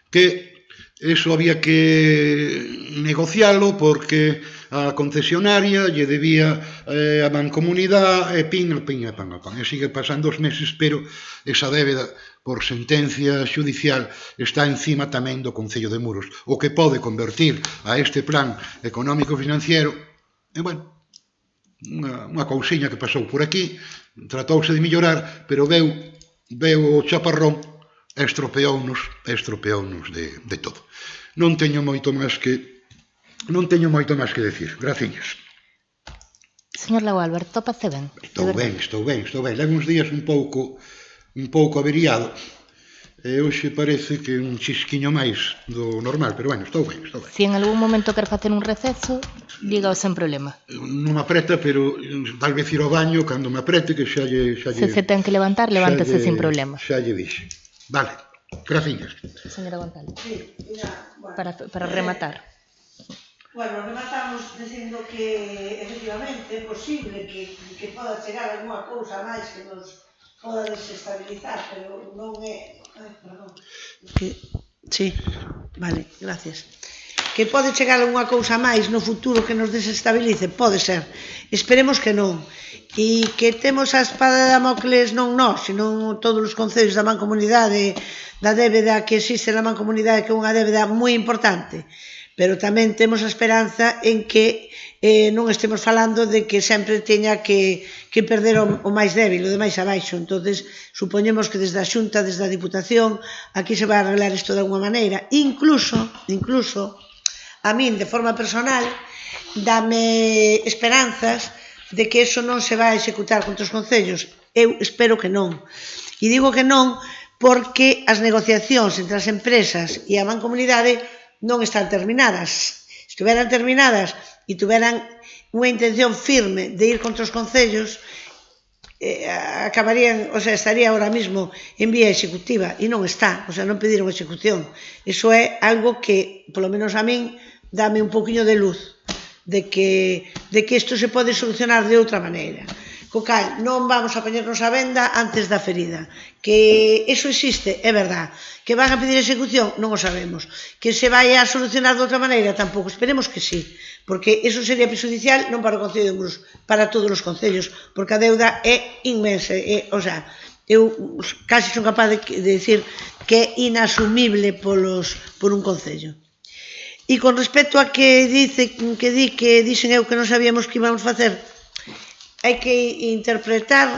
que eso había que negocialo porque a concesionaria lle debía a mancomunidade e pan. E sigue pasando os meses, pero esa débeda por sentencia judicial está encima tamén do Concello de Muros, o que pode convertir a este plan económico financiero en, unha cousiña que pasou por aquí, tratouse de mellorar, pero veu o chaparrón e estropeounos de todo. Non teño moito máis que decir. Graciñas. Señor Lago Álvarez, tópase ben? Estou ben. Levo uns días un pouco averiado Hoxe parece que un chisquiño máis do normal, pero bueno, estou ben, estou ben. Si en algún momento quer facer un receso, dígao sen problema. Non me apreta, pero tal vez ir ao baño cando me aprete, que xa lle... Se ten que levantar, levántese sin problema. Xa lle dixe. Vale, graciñas. Señora González, Sí, mira, bueno, para rematar. Bueno, rematamos dicindo que efectivamente é posible que poda chegar alguma cousa máis que nos poda desestabilizar, pero non é... Ai, perdón. Sí, vale, gracias. Que pode chegar alguna cousa máis no futuro que nos desestabilice? Pode ser. Esperemos que non. E que temos a espada de Damocles non nós, senón todos os concellos da mancomunidade, da débeda que existe na mancomunidade, que é unha débeda moi importante. Pero tamén temos a esperanza en que non estemos falando de que sempre teña que perder o máis débil, o de máis abaixo. Entonces, supoñemos que desde a Xunta, desde a Diputación, aquí se vai arreglar isto de alguma maneira. Incluso, a min, de forma personal, dame esperanzas de que eso non se vai a executar contra os concellos. Eu espero que non. E digo que non porque as negociacións entre as empresas e a mancomunidade non están terminadas. Se estuveran terminadas e tuveran unha intención firme de ir contra os concellos, acabarían, o sea, estaría ahora mismo en vía executiva e non está, o sea, non pediron execución. Iso é algo que, polo menos a min, dame un poquinho de luz de que isto se pode solucionar de outra maneira. Co cal, non vamos a poñernos a venda antes da ferida. Que eso existe, é verdad. Que van a pedir execución, non o sabemos. Que se vai a solucionar de outra maneira, tampouco. Esperemos que sí. Porque eso sería prejudicial non para o Concello de Muros, para todos os concellos. Porque a deuda é inmensa. O sea, eu casi son capaz de decir que é inasumible por un concello. E con respecto a que dixen eu que non sabíamos que íbamos facer, hai que interpretar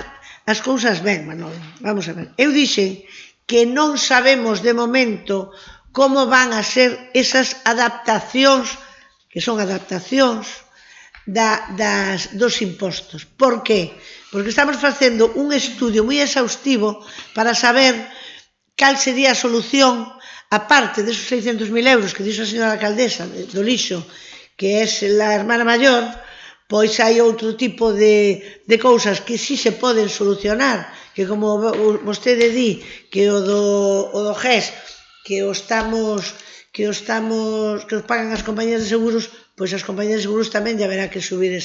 as cousas ben, Manolo. Vamos a ver. Eu dixen que non sabemos de momento como van a ser esas adaptacións, que son adaptacións dos impostos. Por qué? Porque estamos facendo un estudio moi exhaustivo para saber cal sería a solución, aparte desos 600.000 euros que dixo a señora alcaldesa do lixo, que é a hermana maior, pois hai outro tipo de cousas que sí se poden solucionar, que como vostede di, que o do GES, que os pagan as compañías de seguros, pois as compañías de seguros tamén haberá que subir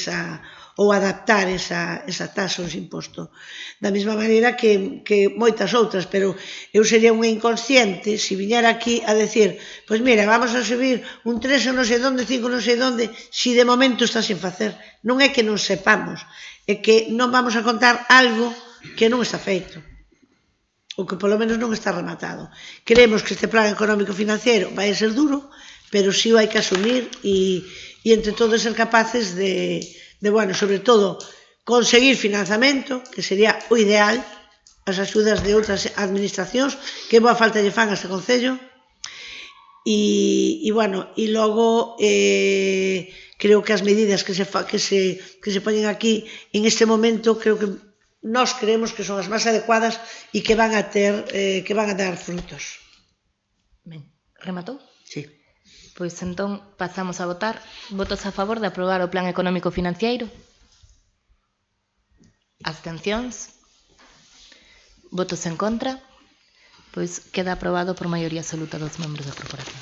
ou adaptar esa taxa ou ese imposto. Da mesma maneira que moitas outras, pero eu sería unha inconsciente se viñera aquí a decir, pois mira, vamos a subir un 3 non sei onde, 5 non sei onde, se de momento está sin facer. Non é que non sepamos, é que non vamos a contar algo que non está feito, ou que polo menos non está rematado. Creemos que este plan económico financiero vai a ser duro, pero si o hai que asumir e entre todos ser capaces de bueno, sobre todo, conseguir financiamento, que sería o ideal, as axudas de outras administracións, que boa falta lle fan a este Concello, e bueno, e logo creo que as medidas que se poñen aquí en este momento, creo que nós creemos que son as máis adecuadas e que van a dar frutos. Ben, rematou? Sí. Pois entón pasamos a votar. Votos a favor de aprobar o plan económico financiero? Abstencións? Votos en contra? Pois queda aprobado por maioría absoluta dos membros da corporación.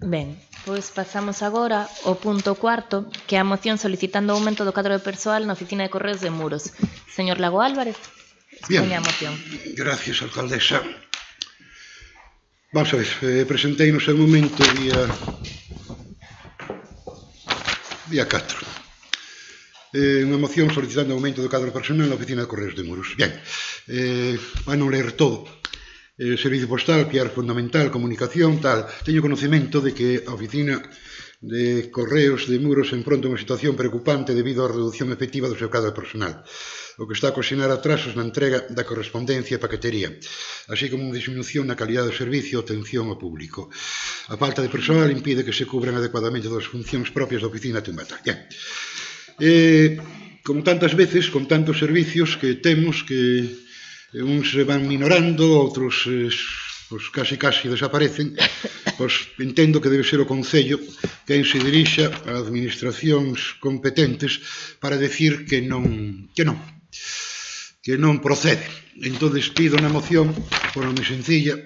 Ben, pois pasamos agora ao punto cuarto, que é a moción solicitando o aumento do cadro de persoal na oficina de Correos de Muros. Señor Lago Álvarez, expoña a moción. Gracias, alcaldesa. Vamos a ver, presentei no seu momento día 4. Unha moción solicitando o aumento do cadro personal na oficina de Correos de Muros. Bien, vai non ler todo. Servicio postal, piar fundamental, comunicación, tal. Teño conocimento de que a oficina de Correos de Muros enfronta unha situación preocupante debido á reducción efectiva do seu cadro de personal, o que está a ocasionar atrasos na entrega da correspondencia e paquetería, así como unha disminución na calidade do servicio e atención ao público. A falta de persoal impide que se cubran adecuadamente as funcións propias da oficina Tumbata. Como tantas veces, con tantos servicios que temos que uns se van minorando, outros casi desaparecen, pois entendo que debe ser o Concello quen se dirixa a administracións competentes para decir que non procede. Entón, pido na moción, por moi sencilla,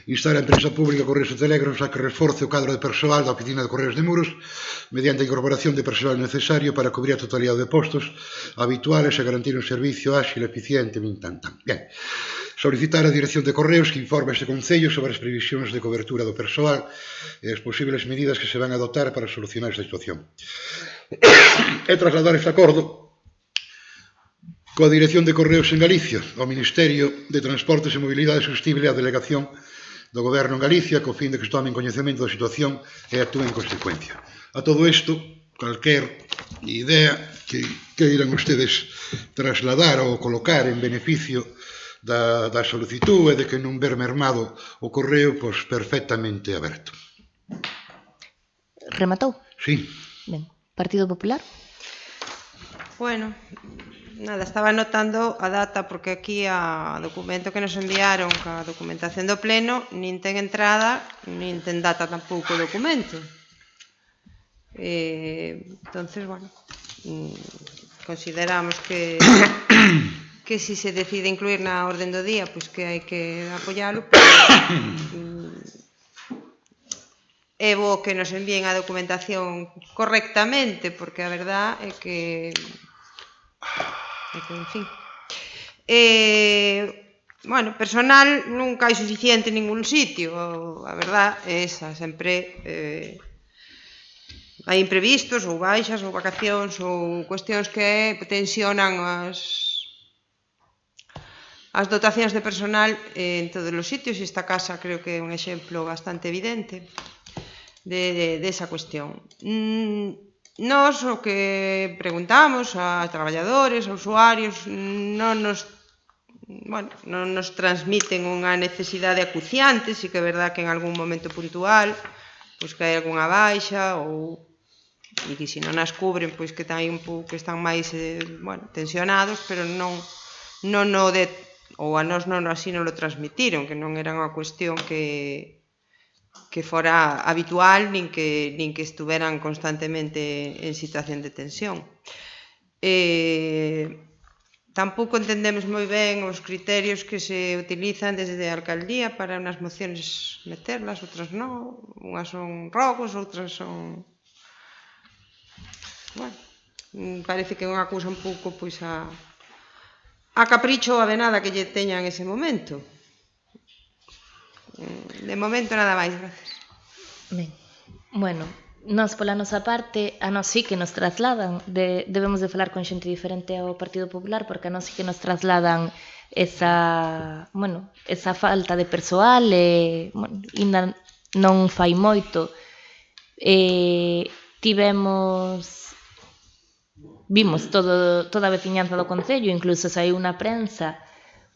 instar a empresa pública Correos e Telégrafos a que reforce o cadro de persoal da oficina de Correos de Muros mediante a incorporación de persoal necesario para cubrir a totalidade de postos habituales e garantir un servicio áxil e eficiente. Bien. Solicitar a Dirección de Correos que informe este Concello sobre as previsións de cobertura do persoal e as posibles medidas que se van a adoptar para solucionar esta situación. E trasladar este acordo coa Dirección de Correos en Galicia, ao Ministerio de Transportes e Mobilidade Sostible e a Delegación do Goberno en Galicia, co fin de que tomen coñecemento da situación e actúen en consecuencia. A todo isto, calquer idea que queiran ustedes trasladar ou colocar en beneficio da solicitud e de que non ver mermado o correo, pois perfectamente aberto. Rematou? Sí. Ben, Partido Popular? Bueno, nada, estaba anotando a data porque aquí a documento que nos enviaron, a documentación do pleno, nin ten entrada, nin ten data tampouco o documento. Entonces, bueno, consideramos que si se decide incluir na orden do día, pois que hai que apoialo, pero é bo que nos envíen a documentación correctamente, porque a verdad é que en fin. Bueno, personal nunca hai suficiente en ningún sitio, a verdad é esa, sempre hai imprevistos, ou baixas, ou vacacións, ou cuestións que tensionan as dotacións de personal en todos os sitios, e esta casa creo que é un exemplo bastante evidente de esa cuestión. Nós o que preguntamos a traballadores, a usuarios, non nos transmiten unha necesidade acuciante, si que é verdad que en algún momento puntual pois que hai algunha baixa, ou e que se non as cubren, pois que están máis tensionados, pero non ou a nós non así non lo transmitiron, que non era unha cuestión que fora habitual, nin que estuveran constantemente en situación de tensión. Tampouco entendemos moi ben os criterios que se utilizan desde a alcaldía para unhas mociones meterlas, outras non, unhas son rogos, outras son... Bueno, parece que é unha cousa un pouco pois a capricho ou a venada que lle teñan ese momento. De momento nada máis, gracias. Ben, bueno, nós pola nosa parte, a nós sí que nos trasladan, debemos de falar con xente diferente ao Partido Popular, porque a nós sí que nos trasladan esa falta de persoal, ainda non fai moito. Vimos toda a veciñanza do Concello, incluso saiu na prensa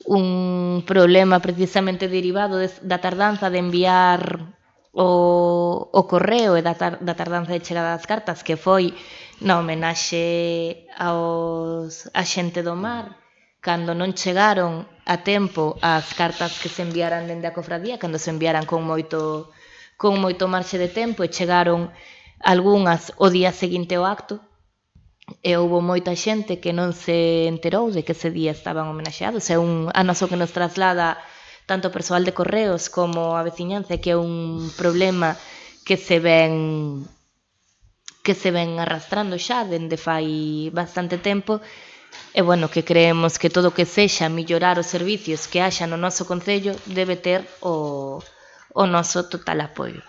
un problema precisamente derivado da tardanza de enviar o correo e da tardanza de chegada das cartas, que foi na homenaxe a xente do mar, cando non chegaron a tempo as cartas que se enviaran dende a cofradía, cando se enviaran con moito marxe de tempo, e chegaron algunhas o día seguinte ao acto, e houve moita xente que non se enterou de que ese día estaban homenaxeados. É a noso que nos traslada tanto o persoal de Correos como a veciñanza, que é un problema que se ven arrastrando xa dende fai bastante tempo, e bueno, que creemos que todo o que sexa mellorar os servicios que haxa no noso Concello debe ter o noso total apoio.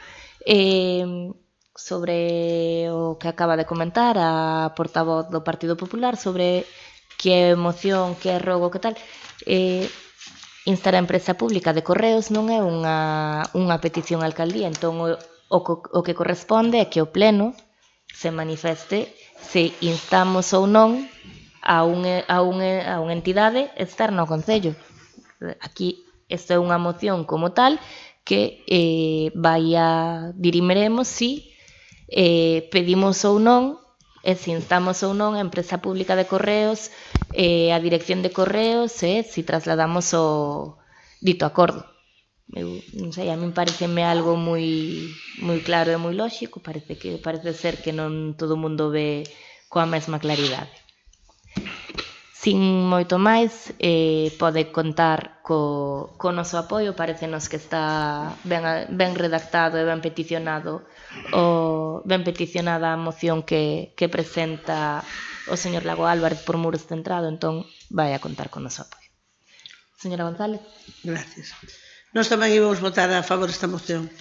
Sobre o que acaba de comentar a portavoz do Partido Popular, sobre que moción, que rogo, que tal, instar a empresa pública de Correos non é unha petición á alcaldía, entón o que corresponde é que o Pleno se manifeste se instamos ou non a unha entidade externa ao Concello. Aquí, esta é unha moción como tal que dirimiremos si pedimos ou non e se instamos ou non a empresa pública de correos, a dirección de correos e se trasladamos o dito acordo. Non sei, a min pareceme algo moi claro e moi lóxico, parece ser que non todo o mundo ve coa mesma claridade. Sin moito máis, pode contar co noso apoio, parecenos que está ben redactado e ben peticionada a moción que presenta o señor Lago Álvarez por Muros Centrado, entón vai a contar co noso apoio. Señora González. Gracias. Nós tamén íbamos votar a favor desta moción.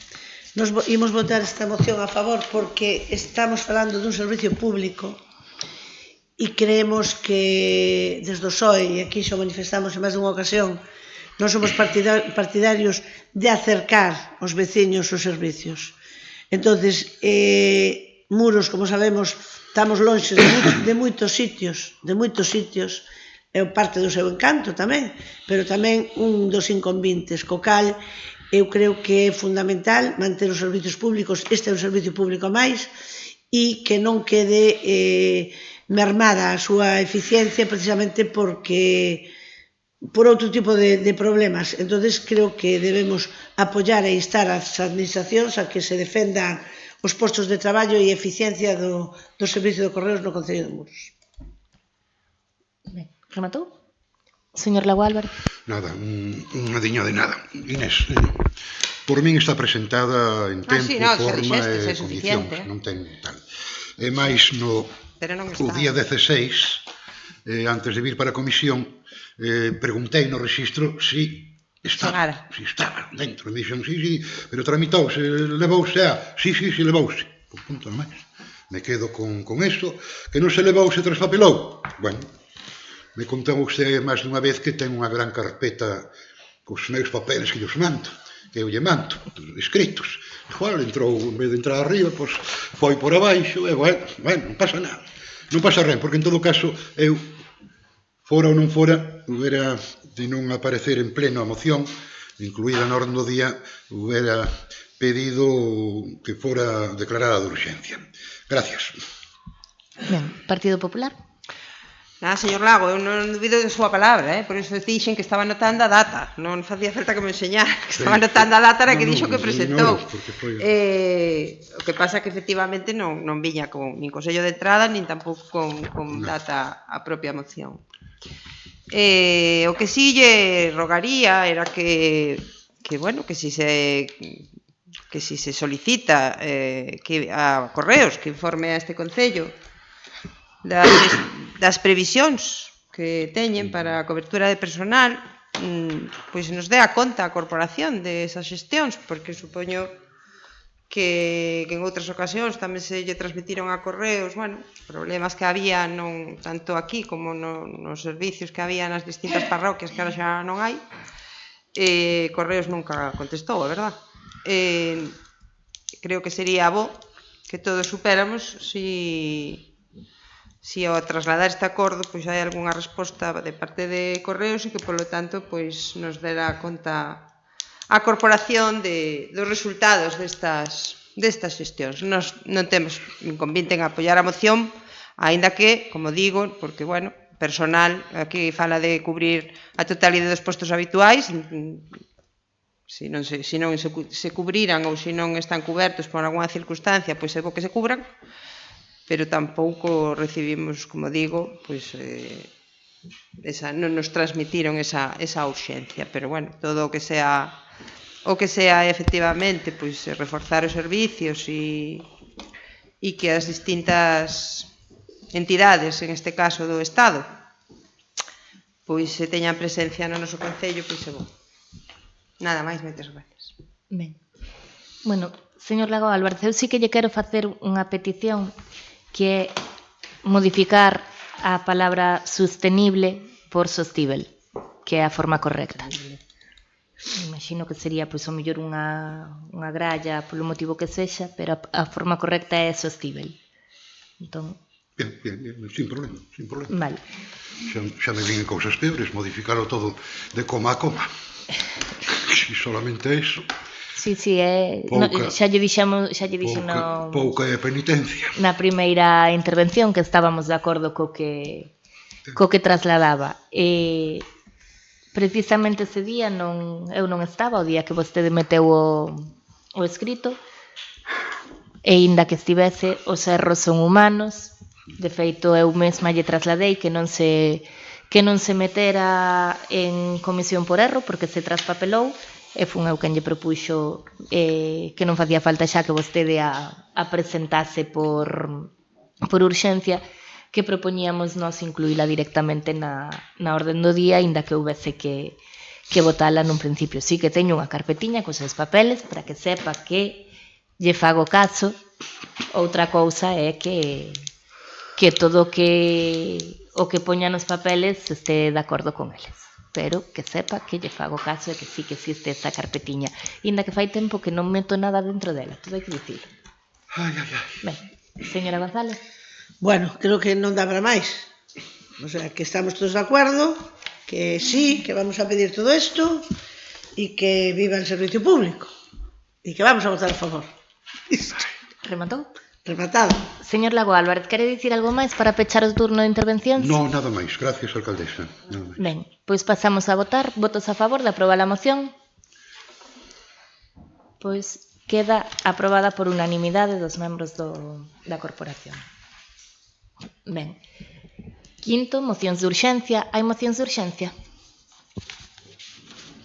Nos íbamos votar esta moción a favor porque estamos falando dun servicio público e creemos que desde o PSOE, e aquí xo manifestamos en máis dunha ocasión, non somos partidarios de acercar os veciños os servicios. Entonces, Muros, como sabemos, estamos lonxe de moitos sitios, é parte do seu encanto tamén, pero tamén un dos inconvenientes, co cal eu creo que é fundamental manter os servicios públicos, este é un servicio público máis, e que non quede mermada a súa eficiencia precisamente porque por outro tipo de problemas. Entonces creo que debemos apoiar e instar as administracións a que se defendan os postos de traballo e eficiencia do servicio de correos no Concello de Muros. Rematou? Señor Lago Álvarez. Nada, unha diña de nada. Inés, por min está presentada en tempo, forma e condicións, non ten tal. E máis no día 16, antes de vir para a comisión, preguntei no registro si estaba dentro. Me dixen, sí, pero tramitouse, levouse sí, levouse. Por punto máis. Me quedo con eso, que non se levouse, traspapelou. Bueno, me contou usted máis dunha vez que ten unha gran carpeta cos meus papeles que eu lle mando, escritos. Igual entrou, en vez de entrar arriba, pois foi por abaixo, e bueno, non pasa nada. Non pasa ren, porque en todo caso, eu, fora ou non fora, hubiera de non aparecer en pleno a moción, incluída na orde do día, hubiera pedido que fora declarada de urgencia. Gracias. Ben, Partido Popular. Nada, señor Lago, eu non dubido de súa palabra, por iso dixen que estaba anotando a data, non facía falta que me enseñara, que estaba anotando a data era que dixo que presentou. O que pasa é que efectivamente non viña nin con sello de entrada, nin tampouco con data a propia moción. O que si lle rogaría era que si se solicita a Correos que informe a este Concello das previsións que teñen para a cobertura de personal, pois nos dé a conta a corporación desas xestións, porque supoño que en outras ocasións tamén se lle transmitiron a Correos, problemas que había non tanto aquí como nos servicios que había nas distintas parroquias que ahora xa non hai. Correos nunca contestou, é verdad. Creo que sería bo que todos supéramos si ao trasladar este acordo pois hai algunha resposta de parte de Correos e que, polo tanto, pois nos dera conta a corporación dos resultados destas xestións. Nos non temos inconveniente en apoiar a moción, aínda que, como digo, porque, personal, aquí fala de cubrir a totalidade dos postos habituais, se non se cubriran ou se non están cubertos por alguna circunstancia, pois é bo que se cubran, pero tampouco recibimos, como digo, pois non nos transmitiron esa urxencia, pero todo o que sea efectivamente pois reforzar os servicios e que as distintas entidades, en este caso do Estado, pois se teñan presencia no noso Concello, pois é bo. Nada máis, moitas gracias. Ben. Señor Lago Álvarez, eu sí que lle quero facer unha petición que é modificar a palabra sostenible por sostível, que é a forma correcta. imagino que sería pois o mellor unha gralla polo motivo que sexa, pero a forma correcta é sostível. Entón, Bien, sin problema, sin problema. vale. Xa me vienen cousas peores, modificarlo todo de coma a coma. Si solamente eso. Sí, é... Xa lle dixen Pouca é penitencia. na primeira intervención que estábamos de acordo co que trasladaba. Precisamente ese día eu non estaba, o día que vostede meteu o escrito, e inda que estivese, os erros son humanos. De feito, eu mesma lle trasladei que non se metera en comisión por erro, porque se traspapelou, e fun eu quen lle propuxo que non facía falta xa que vostede a presentase por urxencia, que propoñíamos nós incluíla directamente na orden do día, inda que houvese que votala nun principio. Sí que teño unha carpetiña cos seus papeles para que sepa que lle fago caso. Outra cousa é que todo o que poña nos papeles este de acordo con eles. Pero que sepa que lle fago caso e que sí que existe esa carpetiña. Inda que fai tempo que non meto nada dentro dela, todo hai que dicirlo. Ben, señora González. Bueno, creo que non dá para máis. O sea, que estamos todos de acordo, que sí, que vamos a pedir todo isto e que viva el servicio público e que vamos a votar a favor. Rematou? Rematado. Señor Lago Álvarez, quere dicir algo máis para pechar o turno de intervencións? No, nada máis. Gracias, alcaldesa. Nada máis. Ben, pois pasamos a votar. Votos a favor de aprobar a moción? Pois queda aprobada por unanimidade dos membros da corporación. Ben. Quinto, mocións de urxencia. Hai mocións de urxencia?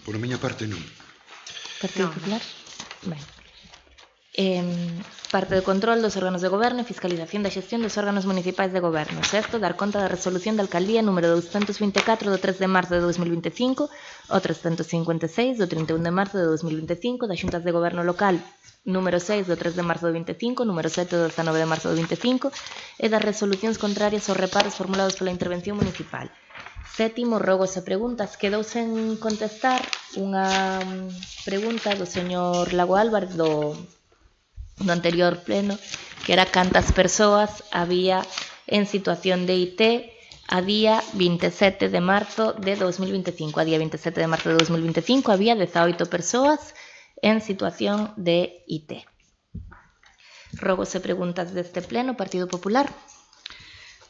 Por a miña parte, non. Partido Popular? Ben. Parte de control dos órganos de goberno e fiscalización da xestión dos órganos municipais de goberno. Sexto, dar conta da resolución da alcaldía número 224 do 3 de marzo de 2025 o 356 do 31 de marzo de 2025 das xuntas de goberno local número 6 do 3 de marzo do 25, número 7 do 19 de marzo do 25 e das resolucións contrarias aos reparos formulados pola intervención municipal. Sétimo, rogos e preguntas. Quedou sen contestar unha pregunta do señor Lago Álvarez do anterior pleno, que era cantas persoas había en situación de IT a día 27 de marzo de 2025. A día 27 de marzo de 2025 había 18 persoas en situación de IT. Rogos e preguntas deste pleno, Partido Popular.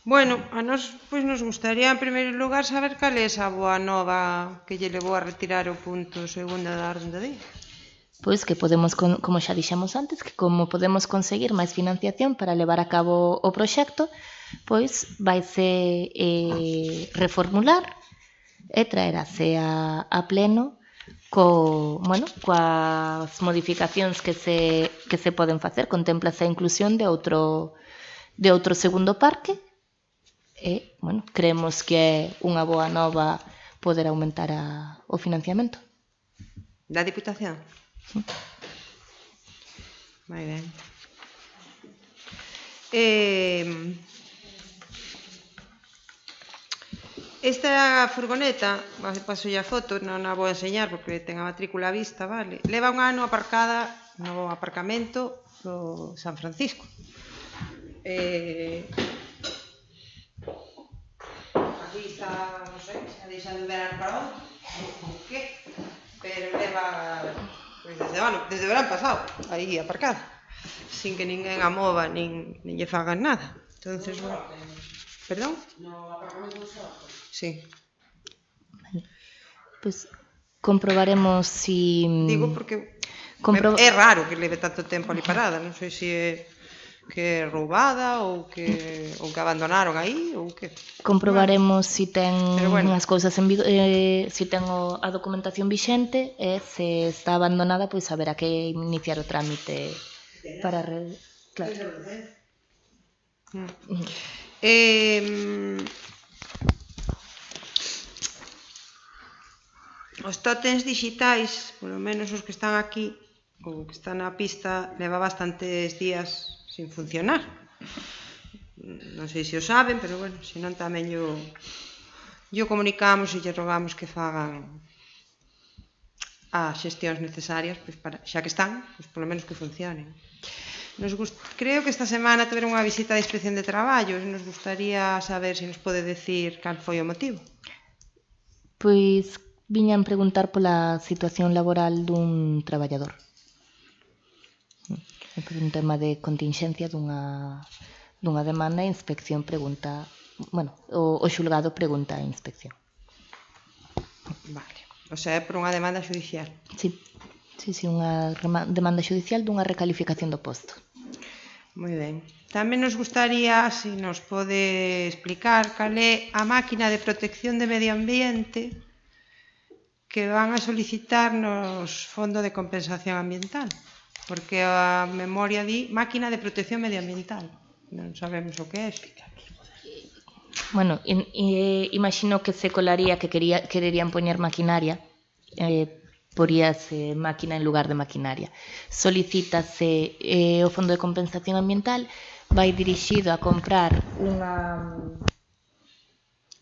Bueno, a nos pois nos gustaría en primeiro lugar saber cal é esa boa nova que lle levou a retirar o punto segundo da orden do día. Pois que podemos, como xa dixemos antes, que como podemos conseguir máis financiación para levar a cabo o proxecto, pois vaise reformular e traerase a pleno coas modificacións que se poden facer. Contémplase a inclusión de outro segundo parque e, creemos que é unha boa nova poder aumentar o financiamento. Da Diputación? Moi ben. Esta furgoneta, paso a foto, non a vou enseñar porque ten a matrícula vista, vale? Leva un ano aparcada no aparcamento do San Francisco. Aquí está, non sei, se a deixa de ver para outro, ou que, pero leva, pois desde o verán pasado, aí aparcada, sin que ninguén a mova, nin lle fagan nada. Entonces, bueno, perdón? No aparcamento do shopping? Sí. Pois comprobaremos si... Digo porque é raro que leve tanto tempo ali parada, non sei se é que é roubada ou que abandonaron aí ou que... Comprobaremos si ten as cousas si ten a documentación vixente e se está abandonada, pois haberá que iniciar o trámite para... Claro. Os tótems digitais, polo menos os que están aquí, ou que están na pista, leva bastantes días sin funcionar. Non sei se o saben, pero bueno, se non tamén yo comunicamos e lle rogamos que fagan as xestións necesarias, xa que están, polo menos que funcionen. Creo que esta semana tiveron unha visita de Inspección de Traballo e nos gustaría saber se nos pode decir cal foi o motivo. Pois viñan preguntar pola situación laboral dun traballador. É por un tema de continxencia dunha demanda e a inspección pregunta, o xulgado pregunta a inspección. Vale, o sea, é por unha demanda xudicial. Sí, unha demanda xudicial dunha recalificación do posto. Moi ben. Tamén nos gustaría, se nos pode explicar, cal é a máquina de protección de medio ambiente que van a solicitar nos Fondo de Compensación Ambiental. Porque a memoria di máquina de protección medioambiental. Non sabemos o que é. Bueno, imagino que se colaría que quererían poñer maquinaria, poríase máquina en lugar de maquinaria. Solicítase o Fondo de Compensación Ambiental, vai dirixido a comprar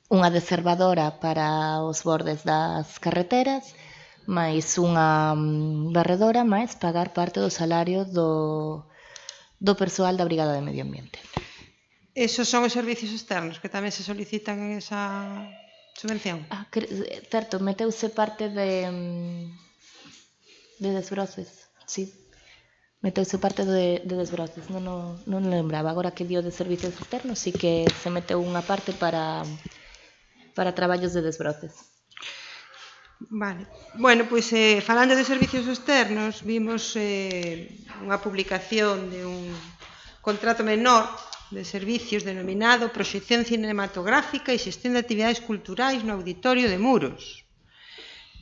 unha deservadora para os bordes das carreteras, máis unha barredora, máis pagar parte do salario do persoal da Brigada de Medio Ambiente. Esos son os servicios externos que tamén se solicitan en esa subvención? Certo, meteuse parte de desbroces, sí. Meteuse parte de desbroces, non lembraba. Agora que dio de servicios externos, sí que se meteu unha parte para traballos de desbroces. Vale. Bueno, pois falando de servicios externos, vimos unha publicación de un contrato menor de servicios denominado Proxección Cinematográfica e Xestión de Actividades Culturais no Auditorio de Muros,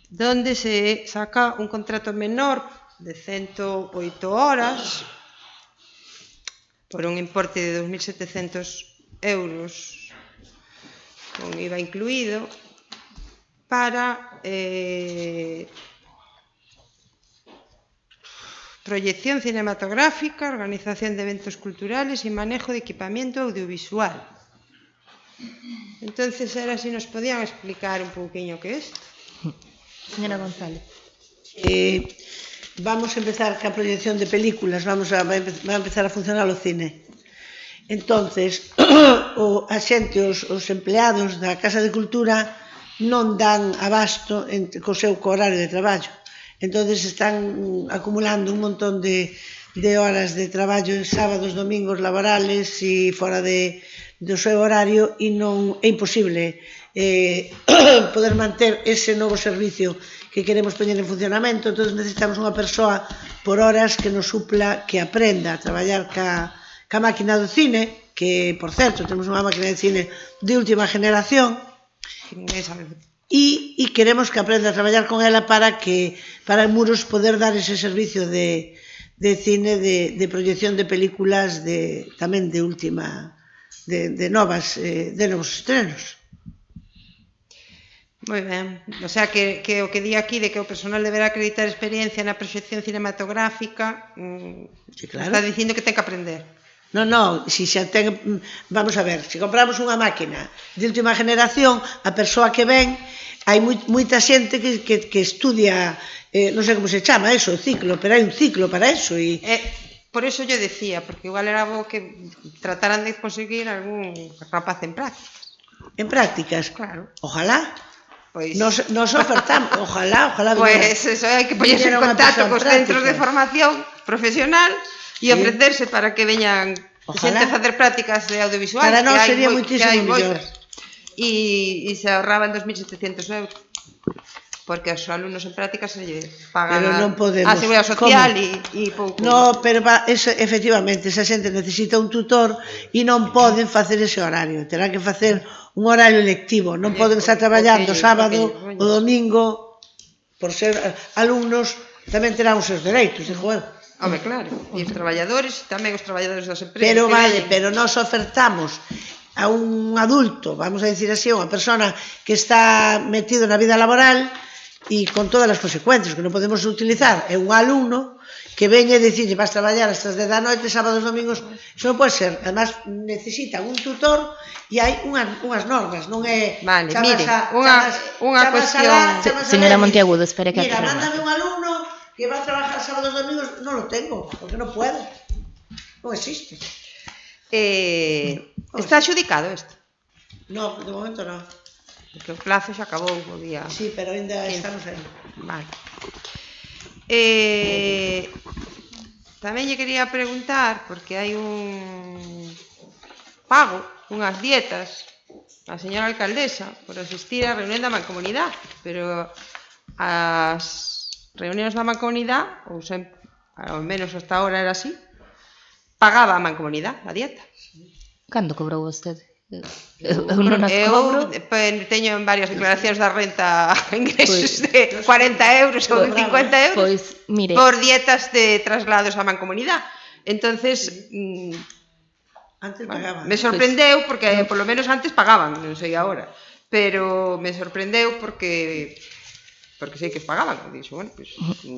donde se saca un contrato menor de 108 horas por un importe de 2.700 euros con IVA incluído para proyección cinematográfica, organización de eventos culturales y manejo de equipamiento audiovisual. Entonces, era si nos podían explicar un poquinho que é isto. Señora González. Vamos a empezar ca proyección de películas, va a empezar a funcionar o cine. Entonces, a xente, os empleados da Casa de Cultura non dan abasto co seu horario de traballo. Entonces están acumulando un montón de horas de traballo en sábados, domingos laborales e fora do seu horario e non é imposible poder manter ese novo servicio que queremos poñer en funcionamento. Entón necesitamos unha persoa por horas que nos supla, que aprenda a traballar ca máquina do cine, que, por certo, temos unha máquina de cine de última generación, e queremos que aprenda a traballar con ela para Muros poder dar ese servicio de cine, de proyección de películas tamén de última, de novos estrenos. Moi ben, o sea que o que di aquí de que o personal deberá acreditar experiencia na proxección cinematográfica, sí, claro. Está dicindo que ten que aprender. Non, si xa ten, vamos a ver, se compramos unha máquina de última generación, a persoa que ven, hai moita xente que estudia, non sei como se chama eso, o ciclo, pero hai un ciclo para eso. Por eso yo decía, porque igual era bo que trataran de conseguir algún rapaz en prácticas. En prácticas? Claro. Ojalá. Nos ofertamos, ojalá. Pues eso, hai que poñerse en contacto cos centros de formación profesional e ofrecerse para que veñan xente a facer prácticas de audiovisual. Para nós sería moitísimo mellor. E se ahorraban 2.700 euros. Porque aos alumnos en prácticas se lle pagan a Seguridade Social e pouco. No, pero efectivamente, esa xente necesita un tutor e non poden facer ese horario. Terán que facer un horario lectivo. Non poden estar traballando sábado ou domingo. Por ser alumnos tamén terán os seus dereitos, digo eu. Home, claro, e os traballadores, tamén os traballadores das empresas. Pero vale, pero nos ofertamos a un adulto, vamos a decir así, unha persona que está metido na vida laboral e con todas as consecuencias que non podemos utilizar, é un alumno que veña e dicirlle vas traballar hasta as 10 da noite, sábados, domingos, iso non pode ser. Además, necesitan un tutor e hai unhas normas, non é... Vale, mire, unha cuestión... Señora Monteagudo, espere que mira, aquí mándame un alumno que va a trabajar sábados, domingos, non lo tengo, porque non puedo. Non existe. Está adxudicado isto? No, de momento non. Porque o plazo xa acabou o día. Sí, pero ainda estamos aí. Vale. Tamén lle quería preguntar, porque hai un pago, unhas dietas, a señora alcaldesa, por asistir á reunión da Mancomunidade, pero as reunións da Mancomunidade, ou ao menos hasta ahora era así, pagaba a Mancomunidade a dieta. Cando cobrou vostede? Eu non as cobro. Eu teño en varias declaracións da renta ingresos de 40 euros ou 50 euros Pois, mire, por dietas de traslados á Mancomunidade. Entonces, Antes pagaban. me sorprendeu porque polo menos antes pagaban, non sei agora, pero me sorprendeu porque sei que os pagaban. Dixo, bueno, pues,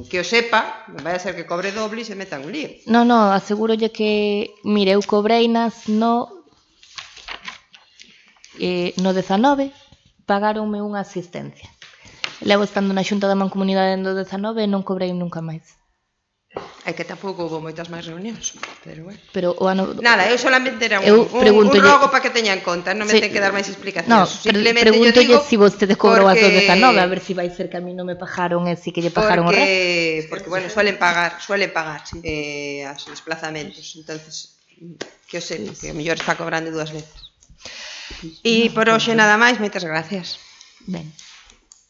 que o sepa, non vai a ser que cobre doble e se metan un lío. no, asegúrolle que, mire, eu cobreinas no 19, pagaronme unha asistencia. Levo estando na Xunta da Mancomunidade no 19 e non cobrei nunca máis. É que tampouco houve moitas máis reunións, pero bueno. Pero o ano... Nada, eu solamente era Eu un pregúntolle- rogo para que teña en conta, non me Sí. ten que dar máis explicacións. No, Simplemente pregúntolle si vostede cobrou as do porque- 19, a ver si vai ser que a mí non me pagaron e si que lle pagaron o resto. porque bueno, suelen pagar as desplazamentos, entonces que o sepa, que o mellor está cobrando dúas veces. E por hoxe nada máis, moitas gracias. Ben.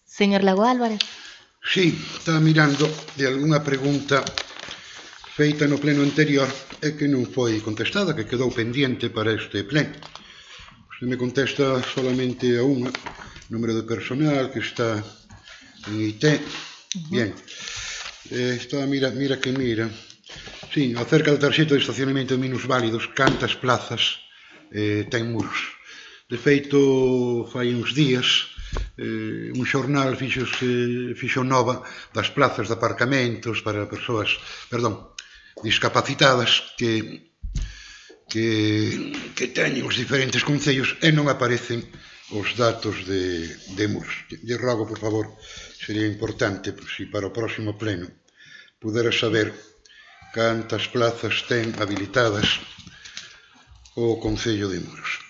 Señor Lago Álvarez. Sí, estaba mirando de algunha pregunta feita no pleno anterior e que non foi contestada, que quedou pendiente para este pleno. Se me contesta solamente a unha, número de personal que está en IT. Bien. Estaba mira. Sí, acerca da tarxeta de estacionamento de minusválidos, cantas plazas ten muros. De feito, fai uns días, un xornal fixo nova das plazas de aparcamentos para persoas, discapacitadas que teñen os diferentes concellos e non aparecen os datos de muros. Lle rogo, por favor, sería importante, si para o próximo pleno pudera saber cantas plazas ten habilitadas o Concello de Muros.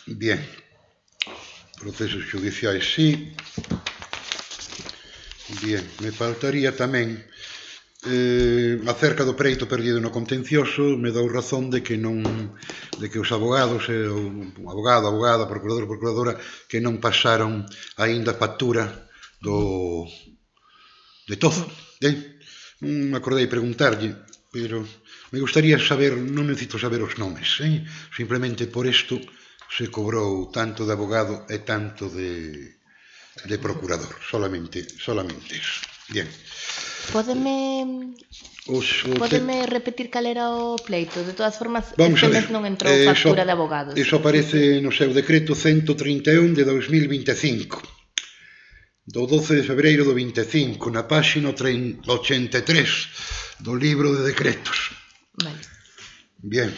Bien, procesos judiciais, sí. Bien, me faltaría tamén acerca do preito perdido no contencioso, me dou razón de que os abogados, o abogado, abogada, procurador, procuradora, que non pasaron aínda factura de todo. Non me acordei preguntarlle, pero me gustaría saber, non necesito saber os nomes, simplemente por isto se cobrou tanto de abogado e tanto de procurador, solamente eso. Bien. Pódeme repetir cal era o pleito? De todas formas, este mes non entrou factura de abogados. Iso aparece no seu decreto 131 de 2025, do 12 de febreiro do 25, na páxina 83 do libro de decretos. Vale. Bien,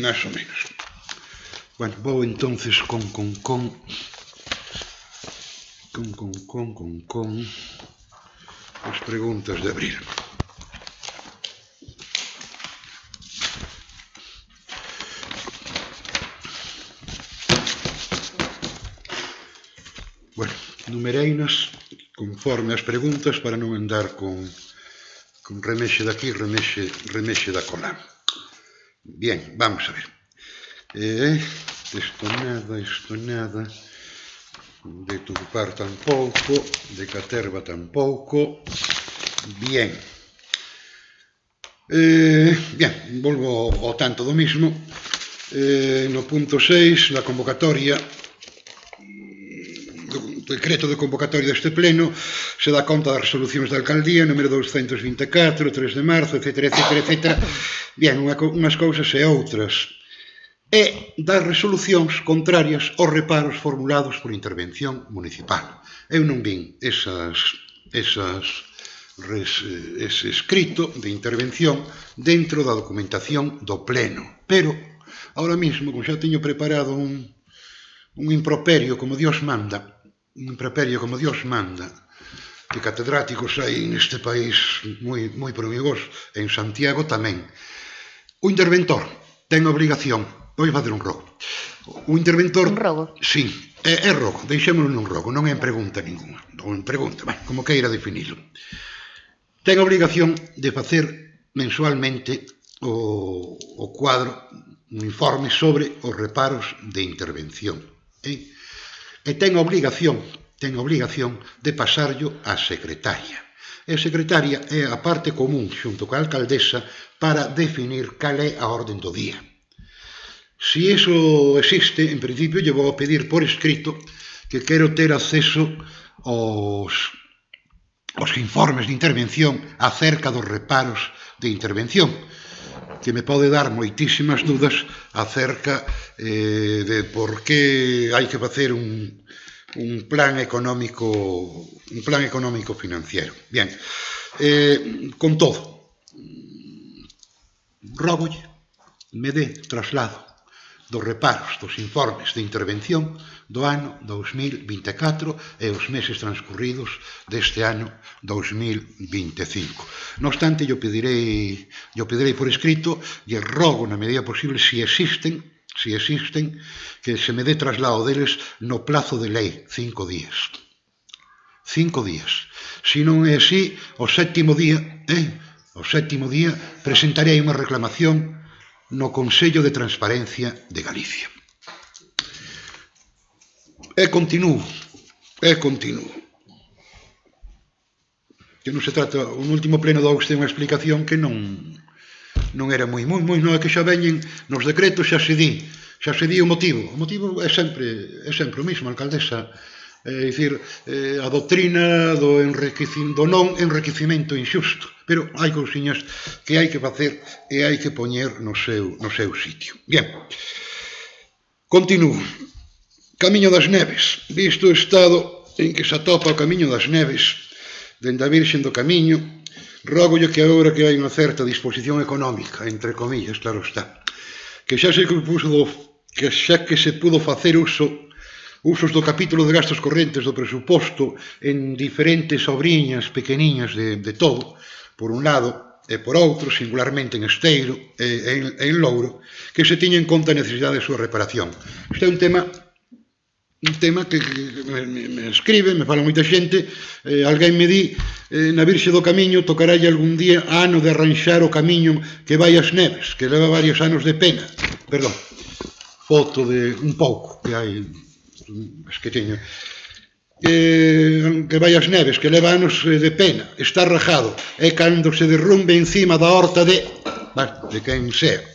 máis ou menos. Bueno, vou entonces con as preguntas de abril. Bueno, numereinas conforme as preguntas para non andar con remexe daqui, remexe da colá. Bien, vamos a ver. Isto nada, de Tupar tampouco, de Caterva tampouco. Bien. Bien, volvo ao tanto do mismo. No punto 6, la convocatoria, do decreto de convocatoria deste pleno, se dá conta das resolucións da alcaldía, número 224, 3 de marzo, etc. Bien, unhas cousas e outras. E das resolucións contrarias aos reparos formulados por intervención municipal. Eu non vin esas ese escrito de intervención dentro da documentación do pleno. Pero, ahora mismo, como xa teño preparado un improperio como Dios manda, que catedráticos hai neste país moi promigos, en Santiago tamén. O interventor ten a obrigación, vou facer un rogo. O interventor... Un rogo? Sí, é rogo, deixémoslo nun rogo, non é en pregunta ninguna. Non en pregunta, como queira definilo. Ten a obrigación de facer mensualmente o cuadro, un informe sobre os reparos de intervención. E ten a obrigación de pasarlo á secretaria. E a secretaria é a parte común xunto coa alcaldesa para definir cal é a orden do día. Si iso existe, en principio lle vou a pedir por escrito que quero ter acceso aos informes de intervención acerca dos reparos de intervención, que me pode dar moitísimas dudas acerca de por que hai que facer un plan económico financiero. Bien, con todo, rógolle me dé traslado dos reparos dos informes de intervención do ano 2024 e os meses transcurridos deste ano 2025. No obstante, yo pedirei por escrito e rogo na medida posible, si existen, que se me dé traslado deles no plazo de lei, 5 días. 5 días. Se non é así, o sétimo día presentarei unha reclamación no Consello de Transparencia de Galicia. E continuo. Que non se trata, un último pleno da UXTE unha explicación que non era moi, non é que xa veñen nos decretos, xa se di o motivo. O motivo é sempre o mismo, alcaldesa. É dicir, a doutrina do non enriquecimento inxusto. Pero hai cousiñas que hai que facer e hai que poñer no seu sitio. Bien, continuo. Camiño das Neves. Visto o estado en que se atopa o Camiño das Neves, dende a Virxen do Camiño, rógolle que agora que hai unha certa disposición económica, entre comillas, claro está, que xa se pudo facer usos do capítulo de gastos correntes do presuposto en diferentes obriñas pequeniñas de todo, por un lado, e por outro, singularmente en Esteiro e en Louro, que se tiña en conta a necesidade de súa reparación. Este é un tema que me escribe, me fala moita xente, alguén me di, na Virxe do Camiño tocarálle algún día ano de arranxar o camiño que vai ás Neves, que leva varios anos de pena. Perdón, foto de un pouco que hai, es que teño, que vai ás Neves, que leva anos de pena, está rajado, e cando se derrumbe encima da horta de quen sea.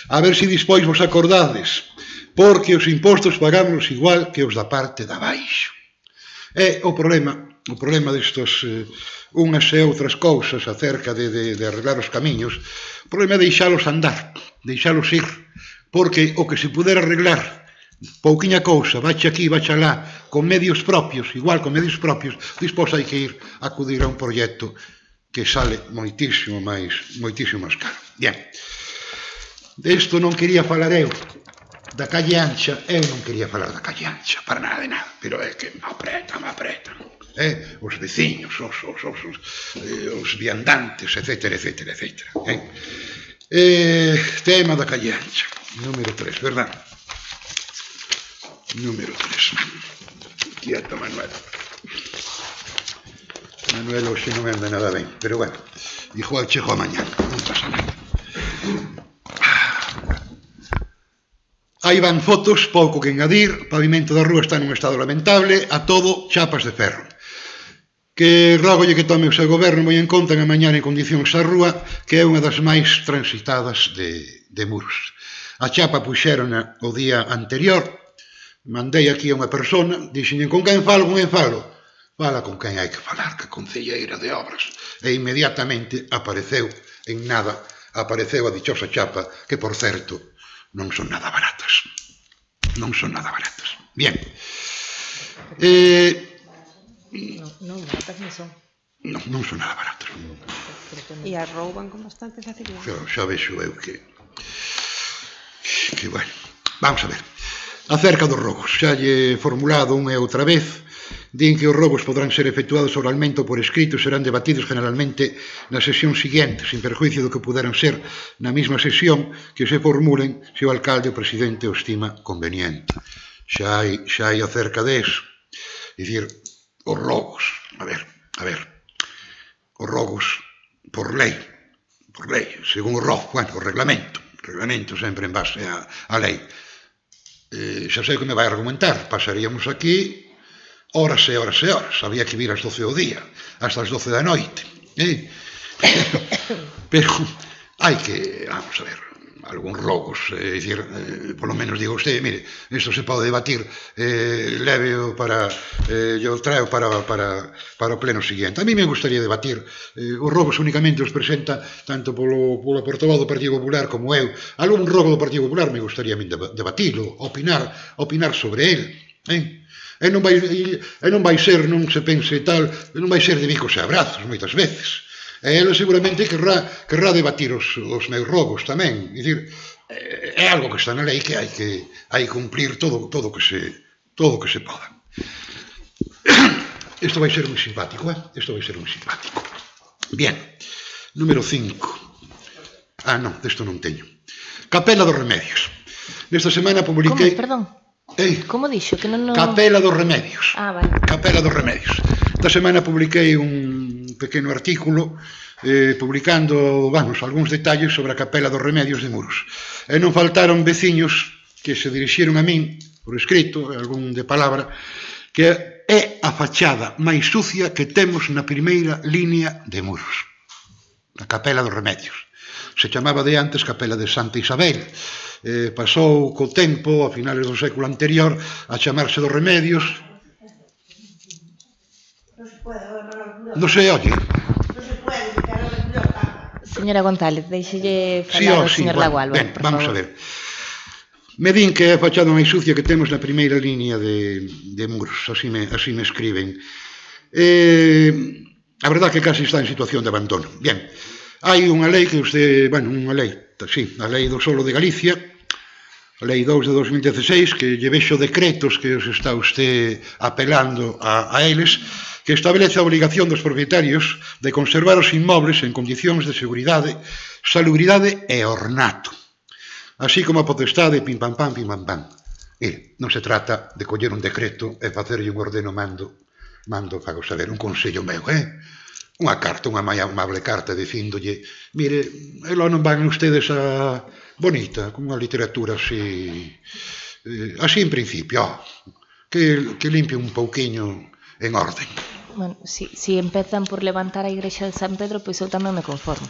A ver se dispois vos acordades, porque os impostos pagámonos igual que os da parte de abaixo. É o problema destos unhas e outras cousas acerca de arreglar os camiños. O problema é deixalos andar, deixalos ir, porque o que se puder arreglar pouquiña cousa, vache aquí, vache alá, con medios propios, despois hai que ir a acudir a un proxecto que sale moitísimo máis caro. Bien, desto non quería falar eu, da calle ancha, eu non quería falar da calle ancha, para nada de nada, pero é que me apretan, os veciños, os viandantes, etcétera. Tema da calle ancha, número 3, verdad? Número 3. Quieto, Manuel. Manuel hoxe non anda nada ben, pero bueno, igual chego a mañana, non pasa nada. Aí van fotos, pouco que engadir, o pavimento da rúa está nun estado lamentable, a todo chapas de ferro. Que rógolle que tome o seu goberno moi en conta en a mañana en condicións a rúa, que é unha das máis transitadas de Muros. A chapa puxérona o día anterior, mandei aquí a unha persona, dixenlle, con quen falo? Fala con quen hai que falar, que a concelleira de obras. E inmediatamente apareceu a dichosa chapa, que por certo, non son nada baratas. Bien. No, baratas non son. Non son nada baratas. E as rouban con bastante facilidade. Xa vexo eu que bueno, vamos a ver. Acerca dos robos, xa lle he formulado unha e outra vez, din que os robos podrán ser efectuados oralmente ou por escrito e serán debatidos generalmente na sesión seguinte, sin perjuicio do que puderan ser na mesma sesión que se formulen se o alcalde ou presidente o estima conveniente. Xa hai acerca deso. É dicir, os robos, a ver, os robos por lei, según o reglamento sempre en base á lei. Xa sei que me vai argumentar, pasaríamos aquí horas e horas e horas, había que vir ás 12 do día, hasta as 12 da noite, pero hai que, vamos a ver, algúns robos, é dicir, polo menos digo usted, mire, isto se pode debatir, leve para, yo traio para o pleno siguiente. A mí me gustaría debatir, os robos únicamente os presenta tanto polo portavoz do Partido Popular como eu. Algún robo do Partido Popular me gustaría debatilo, opinar sobre el, e non vai ser, non se pense tal, non vai ser de bicos e abrazos moitas veces. E ele seguramente querrá debatir os meus robos tamén. É dicir, é algo que está na lei que hai que cumplir todo o que se poda. Isto vai ser moi simpático, Bien, número 5. Non, desto non teño. Capela dos Remedios. Nesta semana publiquei... Perdón. Como dixo? Que non... Capela dos Remedios. Vale. Capela dos Remedios. Esta semana publiquei un pequeno artículo publicando, algúns detalles sobre a Capela dos Remedios de Muros. E non faltaron veciños que se dirixeron a min, por escrito, algún de palabra, que é a fachada máis sucia que temos na primeira línea de Muros. A Capela dos Remedios. Se chamaba de antes Capela de Santa Isabel. Pasou co tempo, a finales do século anterior, a chamarse dos Remedios. Non se oye. Señora González, deixelle falar ao señor Lago Álvaro. Ben, vamos a ver. Me din que é a fachada máis sucia que temos na primeira línea de Muros, así me escriben. A verdade que casi está en situación de abandono. Bien, hai unha lei que usted, unha lei, sí, a lei do solo de Galicia, a lei 2 de 2016, que lle vexo decretos que os está usted apelando a eles, que establece a obrigación dos propietarios de conservar os inmobles en condicións de seguridade, salubridade e ornato, así como a potestade pim pam pam. Non se trata de coller un decreto e facerlle un ordeno mando, fago saber, un consello meu, unha carta, unha amable carta dicíndolle, mire, elo non van ustedes a bonita, con unha literatura así en principio, que limpie un pouquiño en orden. Bueno, si empezan por levantar a igrexa de San Pedro, pois eu tamén me conformo.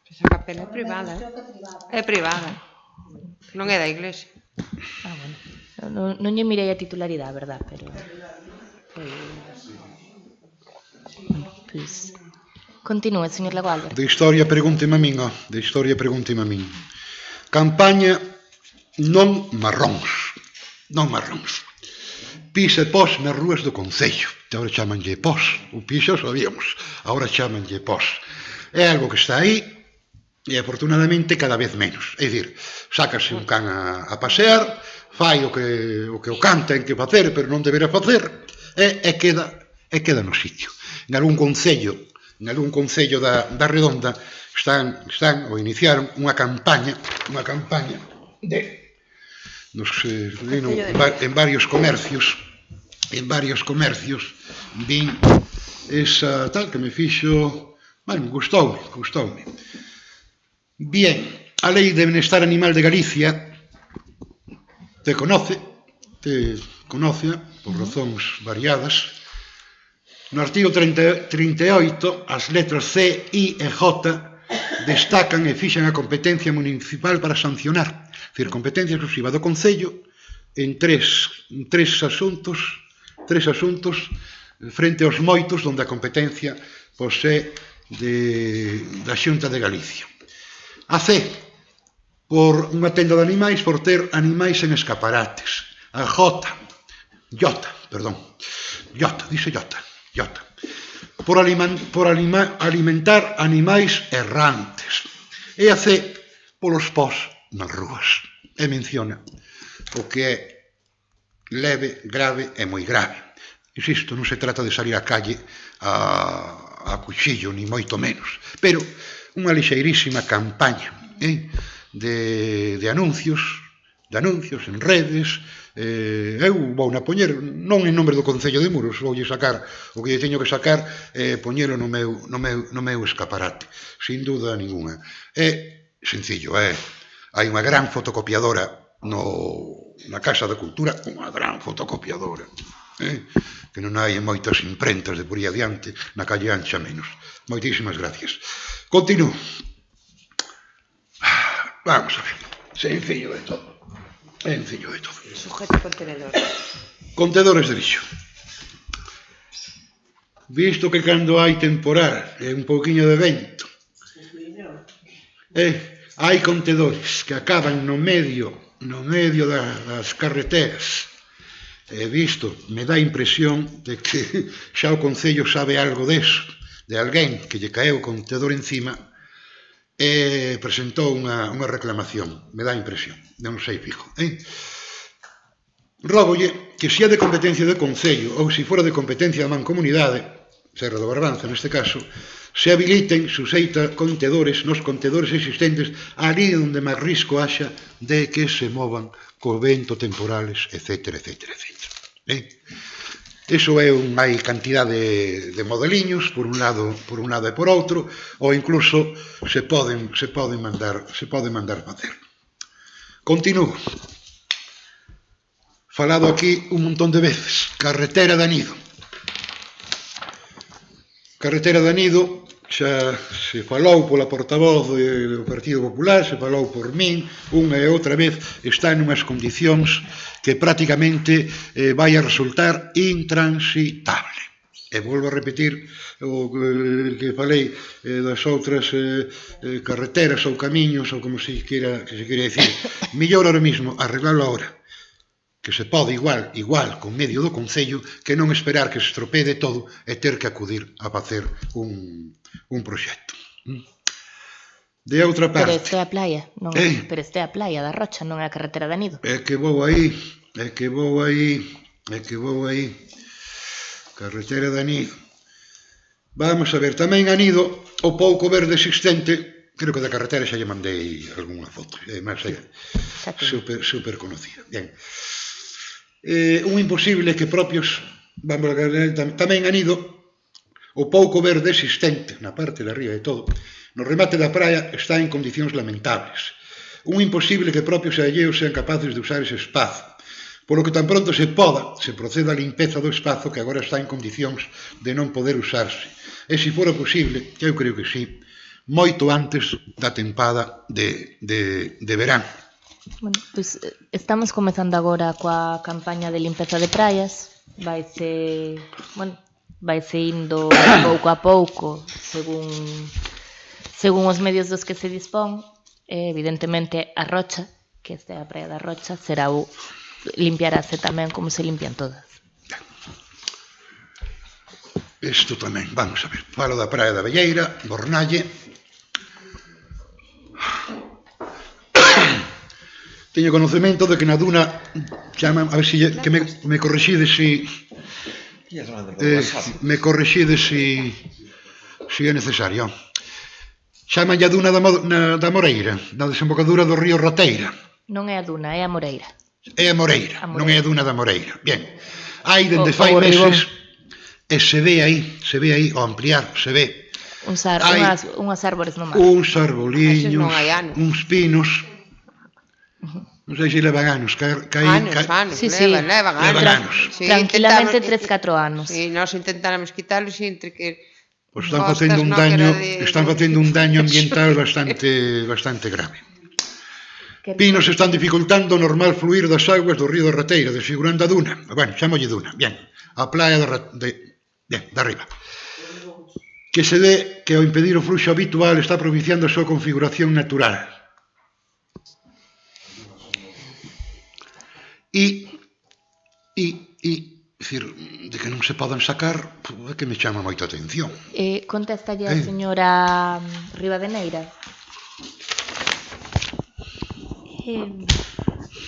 Esa capela é privada, É privada. Non é da iglesia. Bueno. Non lle mirei a titularidade, verdad, pero... Pois... Continúe, señor Lago Álvaro. De historia pregúnteme a min, Campaña non marróns. Pis e pós nas rúas do Concello. Agora chamanlle pós. O pis xa sabíamos. Agora chamanlle pós. É algo que está aí e, afortunadamente, cada vez menos. É dicir, sácase un can a pasear, fai o que o can ten que facer, pero non deberá facer, e queda no sitio. En algún concello da Redonda están ou iniciaron unha campaña en varios comercios vin esa tal que me fixo, gustoume. Bien, a Lei de Benestar Animal de Galicia te conoce por razóns variadas. No artigo 38, as letras C, I e J destacan e fixan a competencia municipal para sancionar. É dicir, competencia exclusiva do Concello en tres asuntos frente aos moitos onde a competencia é da Xunta de Galicia. A C, por unha tenda de animais, por ter animais en escaparates. A J, por alimentar animais errantes. E a C polos pós nas rúas. E menciona o que é leve, grave e moi grave. Insisto, non se trata de salir á calle a cuchillo, ni moito menos, pero unha lixeirísima campaña de anuncios en redes. Eu vou na poñer, non en nome do Concello de Muros, voulle sacar o que lle teño que sacar e poñelo no meu escaparate, sin dúda ninguna. É sencillo, hai unha gran fotocopiadora na Casa da Cultura, unha gran fotocopiadora, que non hai en moitas imprentas de por aí adiante, na calle Ancha menos. Moitísimas gracias. Continúo. Vamos a ver. Sencillo de todo. Sujeto contenedor. Contedores de lixo. Visto que cando hai temporal e un pouquiño de vento, hai contedores que acaban no medio das carreteras, e visto, me dá impresión de que xa o Concello sabe algo deso, de alguén que lle caeu o contedor encima e presentou unha reclamación. Me dá impresión, non sei fijo. Rógolle que se é de competencia do Concello ou se fora de competencia da Mancomunidade, Serra do Barbanza neste caso, se habiliten suxeita contedores nos contedores existentes ali onde máis risco haxa de que se movan co vento, temporales, etc. Iso é hai cantidade de modeliños por un lado e por outro, ou incluso se poden mandar facer. Continúo. Falado aquí un montón de veces. Carretera de Anido. Carretera de Anido xa se falou pola portavoz do Partido Popular, se falou por min, unha e outra vez está nunhas condicións que prácticamente vai a resultar intransitable. E volvo a repetir o que falei das outras carreteras ou camiños, ou como se queira decir. Mellor ahora mismo arreglalo ahora, que se pode igual, con medio do Concello, que non esperar que se estropee de todo e ter que acudir a facer un proxecto. De outra parte... Pero este é a playa, pero este é a playa da Rocha, non é a carretera de Anido. É que vou aí. Carretera de Anido. Vamos a ver, tamén Anido, o pouco verde existente, creo que da carretera xa lle mandei algunha foto, mas é super conocida. Bien. Un imposible que propios, vamos a ver, tamén Anido, o pouco verde existente na parte de arriba de todo, no remate da praia está en condicións lamentables. Un imposible que propios e alleos sean capaces de usar ese espazo, polo que tan pronto se poda, se proceda a limpeza do espazo que agora está en condicións de non poder usarse. E se fora posible, que eu creo que sí, moito antes da tempada de verán. Bueno, pois estamos comezando agora coa campaña de limpeza de praias. Vaise indo pouco a pouco según os medios dos que se dispón. Evidentemente a Rocha, que esta é a praia da Rocha, limpiarase tamén como se limpian todas. Isto tamén, vamos a ver, falo da praia da Velleira, Bornalle. Teño conocemento de que na duna chaman, a ver se que me corrixide se é necesario. Chaman a duna da Moreira, na desembocadura do río Roteira. Non é a duna, é a Moreira. É a Moreira, non é a duna da Moreira. Bien, hai dende fai meses e se ve aí, ao ampliar, se ve unhas árbores no mar. Uns arboliños, uns pinos. Non sei se levan anos. Anos, levan anos. Tranquilamente 3-4 anos. Se nós intentáramos quitarlos entre que... Pois están facendo un daño ambiental bastante grave. Pinos están dificultando o normal fluir das aguas do río da Roteira, desfigurando a duna. Bueno, chamolle duna, bien. A playa de arriba. Que se ve que ao impedir o fluxo habitual está propiciando a súa configuración natural. dicir, de que non se podan sacar, é que me chama moita atención. Contéstalle a señora Rivadeneira.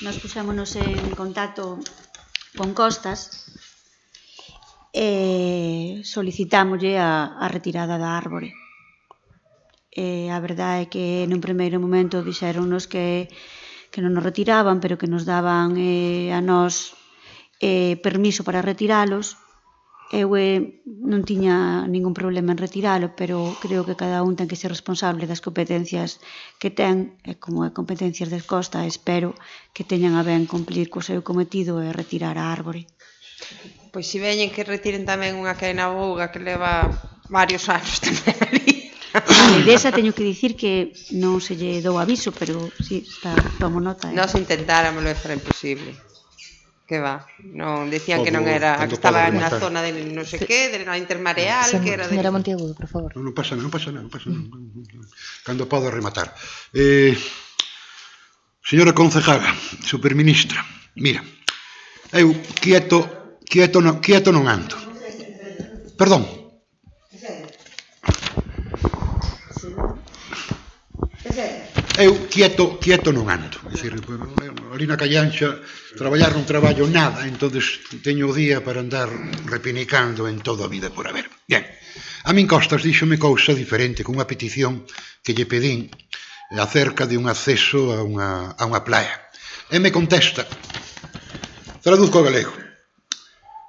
Nos puxémonos en contacto con Costas e solicitámoslle a retirada da árbore. A verdade é que nun primeiro momento dixéronnos que non nos retiraban, pero que nos daban a nós permiso para retiralos. Eu non tiña ningún problema en retiralo, pero creo que cada un ten que ser responsable das competencias que ten, e como é competencias de Costa, espero que teñan a ben cumplir co seu cometido e retirar a árbore. Pois se veñen que retiren tamén unha que hai na Bouga que leva varios anos tamén ali. Vale, desa teño que dicir que non se lle dou aviso, pero sí, tomo nota. Nos intentáramoslo e foi imposible. Que va, non decían que non era, que estaba na zona de non sei que, de na intermareal, que era de... Señora Monteagudo, por favor. Non pasa nada. Cando podo rematar. Señora concejala, superministra, mira, eu quieto non ando. Perdón. Eu quieto non ando. É dicir, ali na Callanxa traballar non traballo nada, entonces teño o día para andar repinicando en toda a vida por haber. Bien, a min Costas díxome cousa diferente cunha petición que lle pedín acerca de un acceso a unha playa. E me contesta, traduzco ao galego,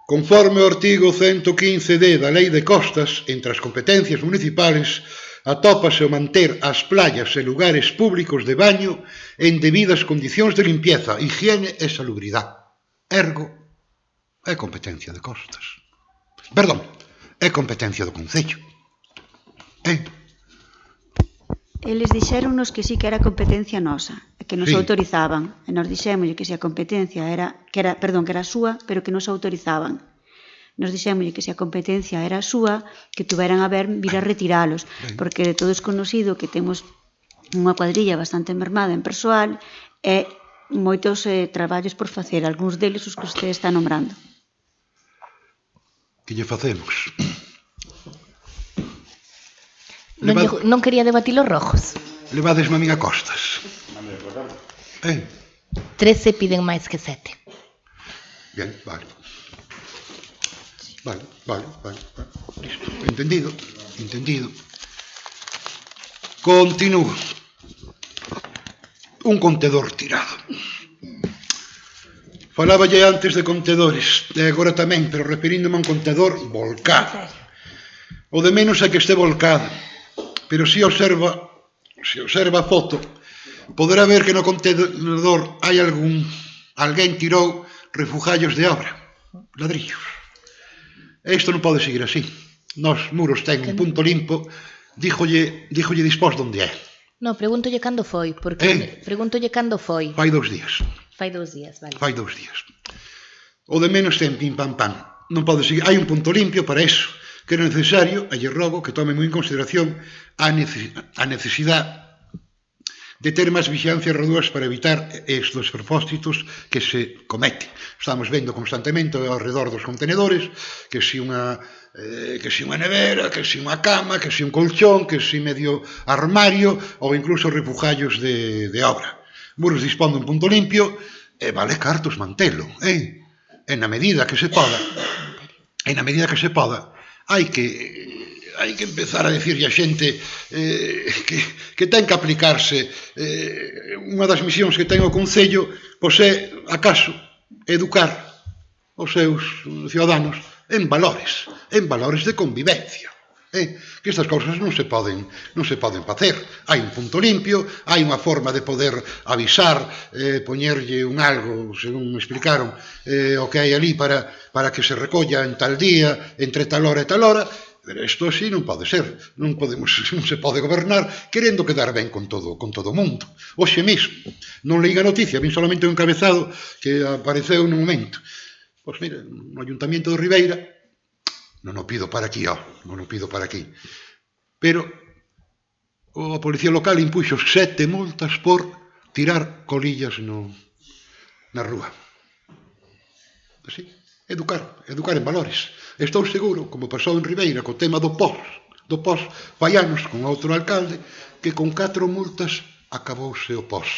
conforme o artigo 115d da Lei de Costas, entre as competencias municipales, atópase o manter as playas e lugares públicos de baño en debidas condicións de limpieza, higiene e salubridade. Ergo, é competencia de Costas. Perdón, é competencia do Concello. Eles dixéronnos que sí que era competencia nosa, que nos autorizaban, e nos dixémoslle que se a competencia era súa, pero que nos autorizaban. Nos dixémoslle que se a competencia era súa, que tuveran a ver vir a retiralos, porque de todo é conocido que temos unha cuadrilla bastante mermada en persoal e moitos traballos por facer, algúns deles os que usted está nombrando. Que lle facemos? Non quería debatir os rojos. Levadesme a min a Costas. 13 piden máis que 7. Bien, vale. Vale. Listo. Entendido. Continúo. Un contedor tirado. Faláballe antes de contedores, e agora tamén, pero referíndome a un contedor volcado. O de menos é que este volcado, pero se observa a foto, poderá ver que no contenedor hai alguén tirou refugallos de obra, ladrillos. Isto non pode seguir así. Nos muros ten un punto limpo, díjolle dispós donde é. No, pregúntolle cando foi, porque pregúntolle cando foi. Fai 2 días. Fai 2 días, vale. Fai 2 días. O de menos ten pim pam pam. Non pode seguir. Hai un punto limpio para eso, que era necesario, e lle rogo que tome moi en consideración a necesidade de ter máis vigilancia e reduas para evitar estes propósitos que se cometen. Estamos vendo constantemente ao redor dos contenedores que si unha nevera, que si unha cama, que si un colchón, que si medio armario ou incluso refugallos de obra. Muros dispón dun punto limpio e vale cartos mantelo, E na medida que se poda, hai que empezar a dicirlle a xente que ten que aplicarse. Unha das misións que ten o Concello pois é, acaso, educar os seus ciudadanos en valores de convivencia. Que estas cousas non se poden facer. Hai un punto limpio, hai unha forma de poder avisar, poñerlle un algo, según me explicaron, o que hai ali para que se recolla en tal día, entre tal hora e tal hora. Pero isto así non pode ser. Non se pode gobernar querendo quedar ben con todo o mundo. Hoxe mesmo, non leí a noticia, vin solamente un encabezado que apareceu no momento. Pois mira, no Ayuntamiento de Ribeira, non o pido para aquí, pero a Policía Local impuxo 7 multas por tirar colillas na rúa. Así. educar en valores. Estou seguro, como pasou en Ribeira co tema do POS fai anos con outro alcalde, que con 4 multas acabouse o POS.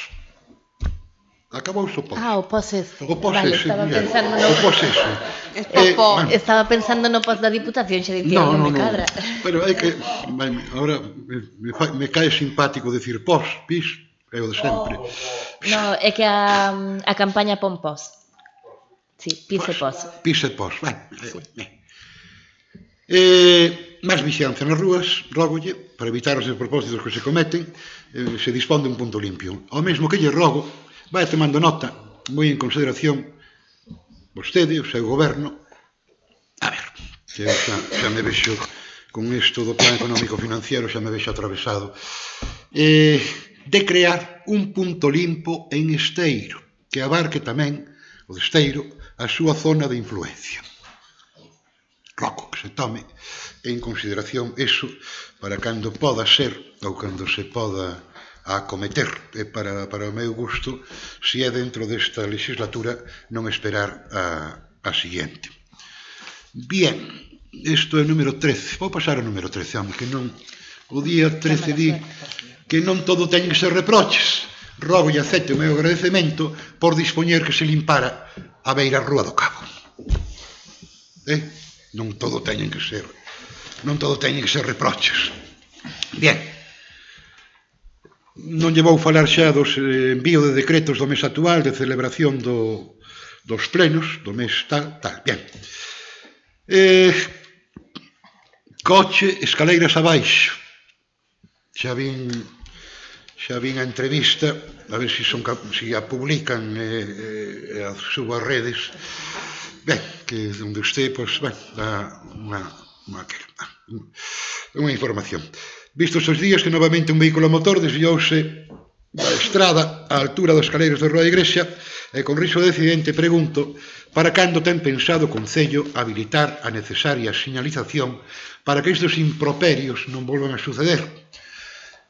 Acabouse o POS. Ah, o POS este. O POS Vale, ese, estaba mira, pensando no... o POS ese. Es popó. Bueno, Estaba pensando no POS da Diputación, xa dicía, non me cadra. Pero é que ahora me cae simpático decir POS, PIS, é o de sempre. No, é que a campaña pon POS. Sí, PIS e POS. PIS e POS, máis vixianza nas rúas, rógolle, para evitar os despropósitos que se cometen, se dispón de un punto limpio. Ao mesmo que lle rogo, vai tomando nota, moi en consideración, vostede, o seu goberno, a ver, que xa me vexo con isto do plan económico financiero, xa me vexo atravesado, de crear un punto limpo en Esteiro, que abarque tamén, o de Esteiro, a súa zona de influencia. Roco que se tome en consideración eso para cando poda ser ou cando se poda acometer para o meu gusto, se é dentro desta legislatura, non esperar a siguiente. Bien, isto é o número 13. Vou pasar ao número 13, home, que non o día 13 di que non todo teñen que ser reproches. Rogo e acepte o meu agradecemento por dispoñer que se limpara a beira rúa do Cabo. Non todo teñen que ser reproches. Bien, non lle vou falar xa dos envío de decretos do mes actual de celebración dos plenos do mes tal. Bien, coche, escaleiras abaixo. Xa vin a entrevista, a ver se a publican e a subo as redes. Ben, que onde usted, pues, dá unha información. Vistos os días que novamente un vehículo motor desviouse da estrada á altura das escaleiras da Rúa da Igrexa e con risco de accidente pregunto para cando ten pensado o Concello habilitar a necesaria señalización para que estes improperios non volvan a suceder.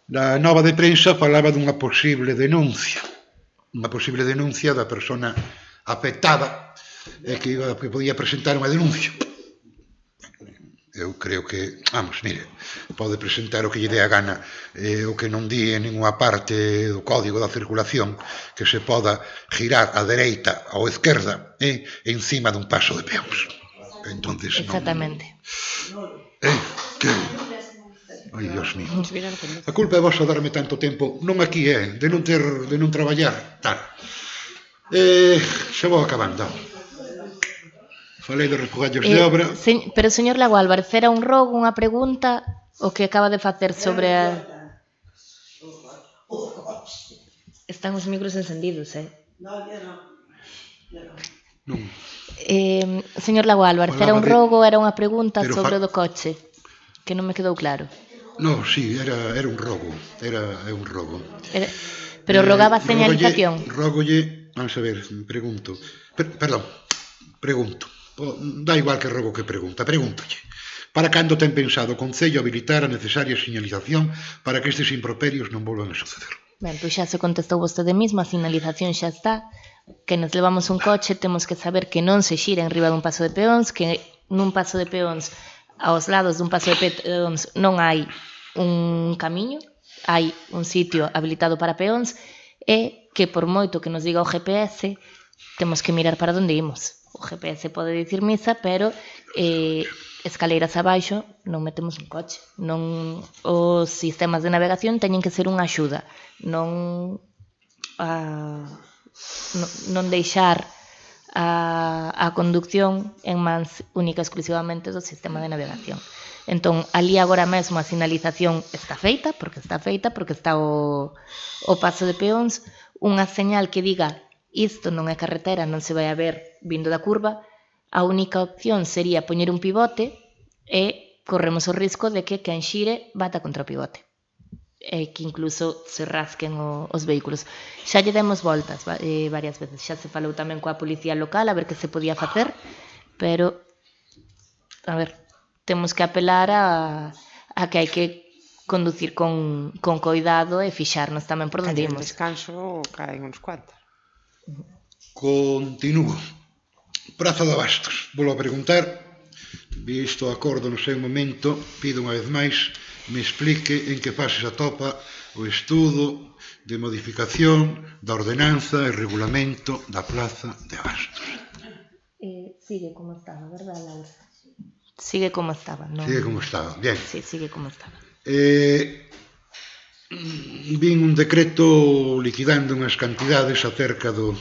Na nova de prensa falaba dunha posible denuncia da persona afectada e que podía presentar unha denuncia. Eu creo que, mire, pode presentar o que lle dé a gana, o que non di en ninguna parte do código da circulación que se poda girar a dereita ou a esquerda encima dun paso de peóns. Entonces, exactamente. Ai, Dios mío. A culpa é vosa darme tanto tempo, non aquí de non traballar, tal. Xa vou acabando. Falei dos refugallos de obra. Pero, señor Lago Álvarez, era un rogo, unha pregunta, o que acaba de facer sobre a... Están os micros encendidos, Non. Señor Lago Álvarez, era un rogo, era unha pregunta sobre o do coche, que non me quedou claro. Non, sí, era un rogo, é un rogo. Pero rogaba señalización. Rógolle, vamos a ver, pregunto. Pregunto. Da igual que rogo que pregúntolle. Para cando ten pensado o Concello habilitar a necesaria señalización para que estes improperios non volvan a suceder? Ben, pois xa se contestou vostede mesmo, a sinalización xa está, que nos levamos un coche, temos que saber que non se xira en riba dun paso de peóns, que nun paso de peóns, aos lados dun paso de peóns non hai un camiño, hai un sitio habilitado para peóns, e que por moito que nos diga o GPS, temos que mirar para onde imos. O GPS pode dicir misa, pero escaleiras abaixo non metemos un coche. Non, os sistemas de navegación teñen que ser unha axuda, non deixar a conducción en mans única e exclusivamente do sistema de navegación. Entón, ali agora mesmo a sinalización está feita, porque está o paso de peóns, unha señal que diga isto non é carretera, non se vai a ver vindo da curva, a única opción sería poñer un pivote e corremos o risco de que quen xire bata contra o pivote e que incluso se rasquen os vehículos. Xa lle demos voltas varias veces, xa se falou tamén coa policía local a ver que se podía facer, pero a ver, temos que apelar a que hai que conducir con coidado e fixarnos tamén por onde imos. Descanso caen uns cuantos. Continúo. Praza de Abastos. Volvo a preguntar, visto o acordo no seu momento, pido unha vez máis me explique en que fase se atopa o estudo de modificación da ordenanza e regulamento da Praza de Abastos. Sigue como estaba, verdad, Laura? Sigue como estaba, non? Sigue como estaba, bien. Sí, sigue como estaba. Vin un decreto liquidando unhas cantidades acerca do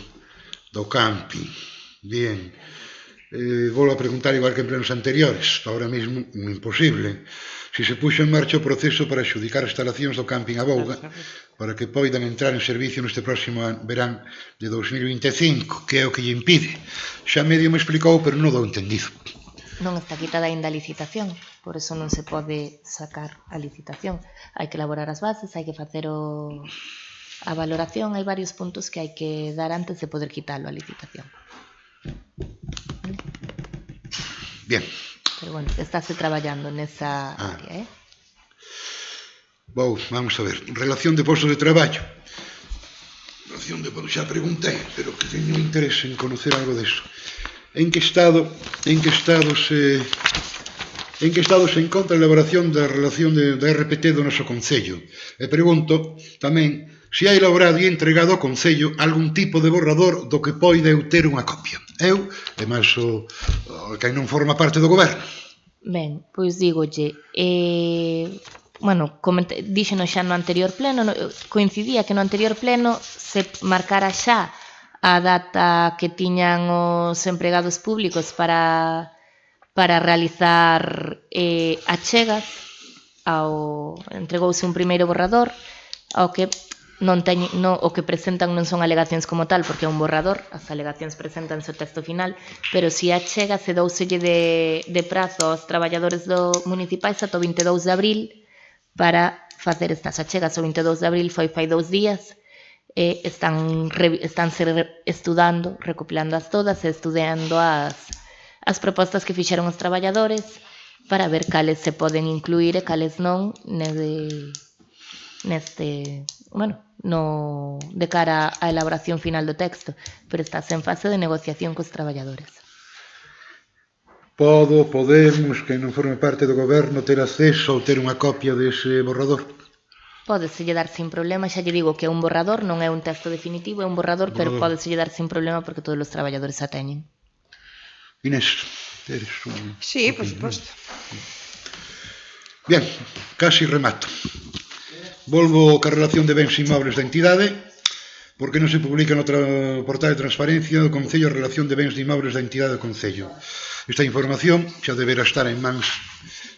camping. Bien. Volvo a preguntar igual que en plenos anteriores, ahora mesmo imposible. Si se puxo en marcha o proceso para adxudicar instalacións do camping a Bouga para que poidan entrar en servicio neste próximo verán de 2025, que é o que lle impide. Xa medio me explicou, pero non dou entendido. Non está quitada ainda a licitación, por eso non se pode sacar a licitación. Hai que elaborar as bases, hai que facer a valoración, hai varios puntos que hai que dar antes de poder quitalo a licitación. Bien. Pero bueno, estáse traballando nesa área, Vamos a ver. Relación de postos de traballo. Xa preguntei, pero que teño interés en conocer algo deso. En que estado se encontra a elaboración da relación da RPT do noso Concello? E pregunto tamén se hai elaborado e entregado ao Concello algún tipo de borrador do que poida eu ter unha copia. Eu, e máis o que non forma parte do goberno. Ben, pois dígolle, díxenos xa no anterior pleno, coincidía que no anterior pleno se marcara xa a data que tiñan os empregados públicos para realizar achegas, entregouse un primeiro borrador, ao que o que presentan non son alegacións como tal, porque é un borrador, as alegacións presentanse o texto final, pero si achega se douselle de prazo aos traballadores municipais ata o 22 de abril para facer estas achegas. O 22 de abril foi fai 2 días, estánse estudando, recopilando todas e estudando as propostas que fixeron os traballadores para ver cales se poden incluir e cales non de cara á elaboración final do texto, pero estás en fase de negociación cos traballadores. Podemos, que non forme parte do goberno, ter acceso ou ter unha copia dese borrador? Pódeselle dar sin problema, xa lle digo que é un borrador, non é un texto definitivo, é un borrador, pero pódeselle dar sin problema porque todos os traballadores a teñen. Inés, eres un... Sí, por suposto. Bien, casi remato. Volvo ca relación de bens inmobles da entidade, porque non se publica no portal de transparencia do Concello a relación de bens inmobles da entidade do Concello. Esta información xa deberá estar en mans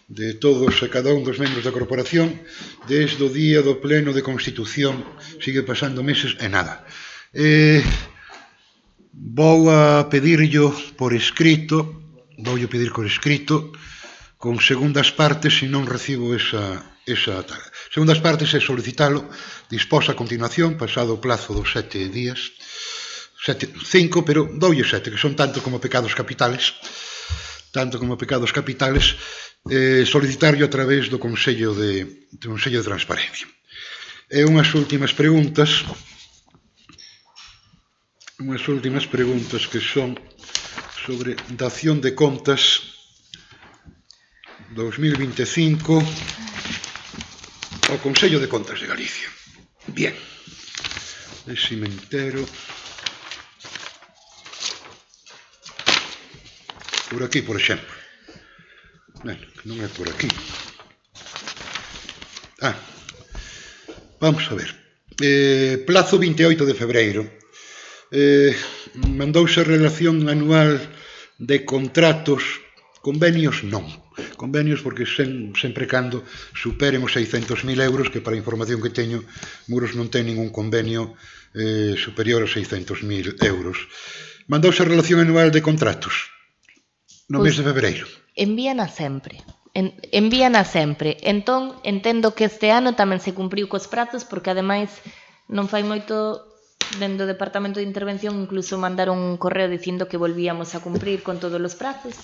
de todos e cada un dos membros da corporación desde o día do pleno de Constitución. Sigue pasando meses e nada. Vou a pedirllo por escrito, con segundas partes, se non recibo esa tal. Segundas partes é solicitalo, disposa a continuación, pasado o plazo dos 7 días, 5, pero doulle 7, que son tanto como pecados capitales, solicitarlo a través do Consello de Transparencia. E unhas últimas preguntas que son sobre dación de contas 2025 ao Consello de Contas de Galicia. Bien, ese me entero. Por aquí, por exemplo. Non é por aquí. Vamos a ver. Plazo 28 de febreiro. Mandouse a relación anual de contratos, convenios non. Convenios porque sempre cando superen os 600.000 euros, que para a información que teño, Muros non ten ningún convenio superior a 600.000 euros. Mandouse a relación anual de contratos no mes de febreiro. Envíana sempre. Entón, entendo que este ano tamén se cumpriu cos prazos, porque ademais non fai moito dentro do Departamento de Intervención incluso mandaron un correo dicindo que volvíamos a cumprir con todos os prazos.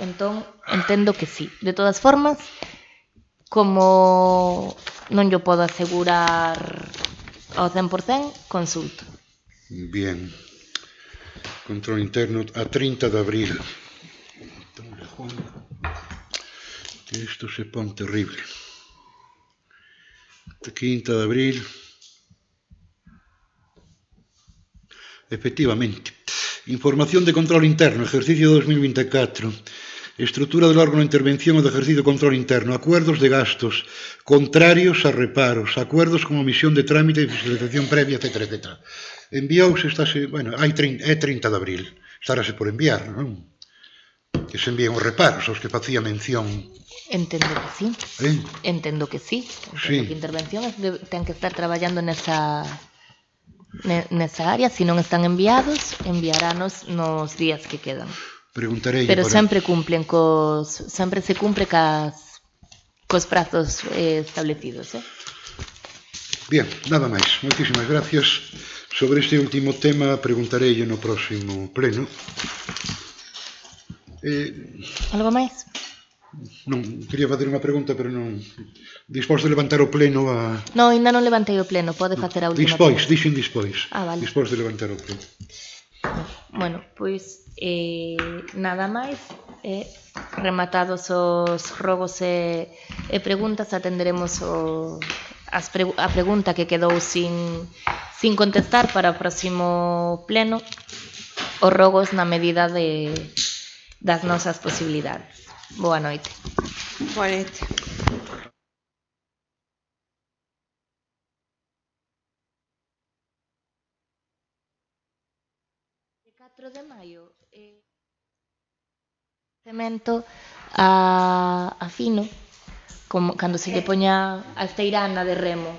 Entón, entendo que sí. De todas formas, como non yo podo asegurar ao 100%, consulto. Bien. Control interno a 30 de abril. Entón, Juan, que isto se pon terrible. 30 de abril. Efectivamente. Información de control interno, ejercicio 2024. Estructura del órgano de intervención o de ejercicio de control interno. Acuerdos de gastos contrarios a reparos. Acuerdos con omisión de trámite de fiscalización previa, etc. etc. Enviouse, bueno, é 30 de abril. Estarase por enviar, non? Que se envíen os reparos, aos que facía mención. Entendo que sí. Entendo que sí. Entendo que intervención ten que estar traballando nesa área. Se non están enviados, enviarános nos días que quedan. Pero sempre cumplen sempre se cumpre cos prazos establecidos, Bien, nada máis. Moitísimas gracias. Sobre este último tema preguntarei no próximo pleno. Algo máis? Non, quería facer unha pregunta, pero non... Disposto de levantar o pleno a... Non, ainda non levantei o pleno, pode facer a última pregunta. Dixen despois. Vale. Disposto de levantar o pleno. Bueno, pois nada máis. Rematados os rogos e preguntas, atenderemos a pregunta que quedou sin contestar para o próximo pleno, os rogos na medida das nosas posibilidades. Boa noite. Boa noite. El 4 de maio, cemento a Fino, como cando se lle poña a esteirana de remo.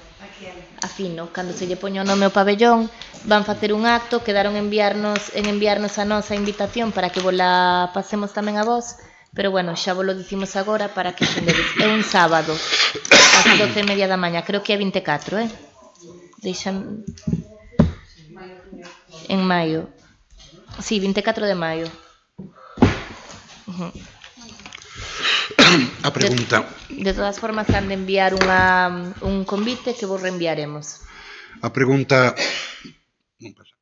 A Fino, cando se lle poña o nome ao pabellón, van facer un acto, quedaron en enviarnos a nosa invitación para que vola pasemos tamén a vos, pero bueno, xa vos lo dicimos agora para que entendedes. É un sábado, ás 12:30 da mañá, creo que é 24, Deixan... En maio. Sí, 24 de maio. A pregunta. De todas formas, han de enviar un convite que vos reenviaremos. A pregunta... Non pasa.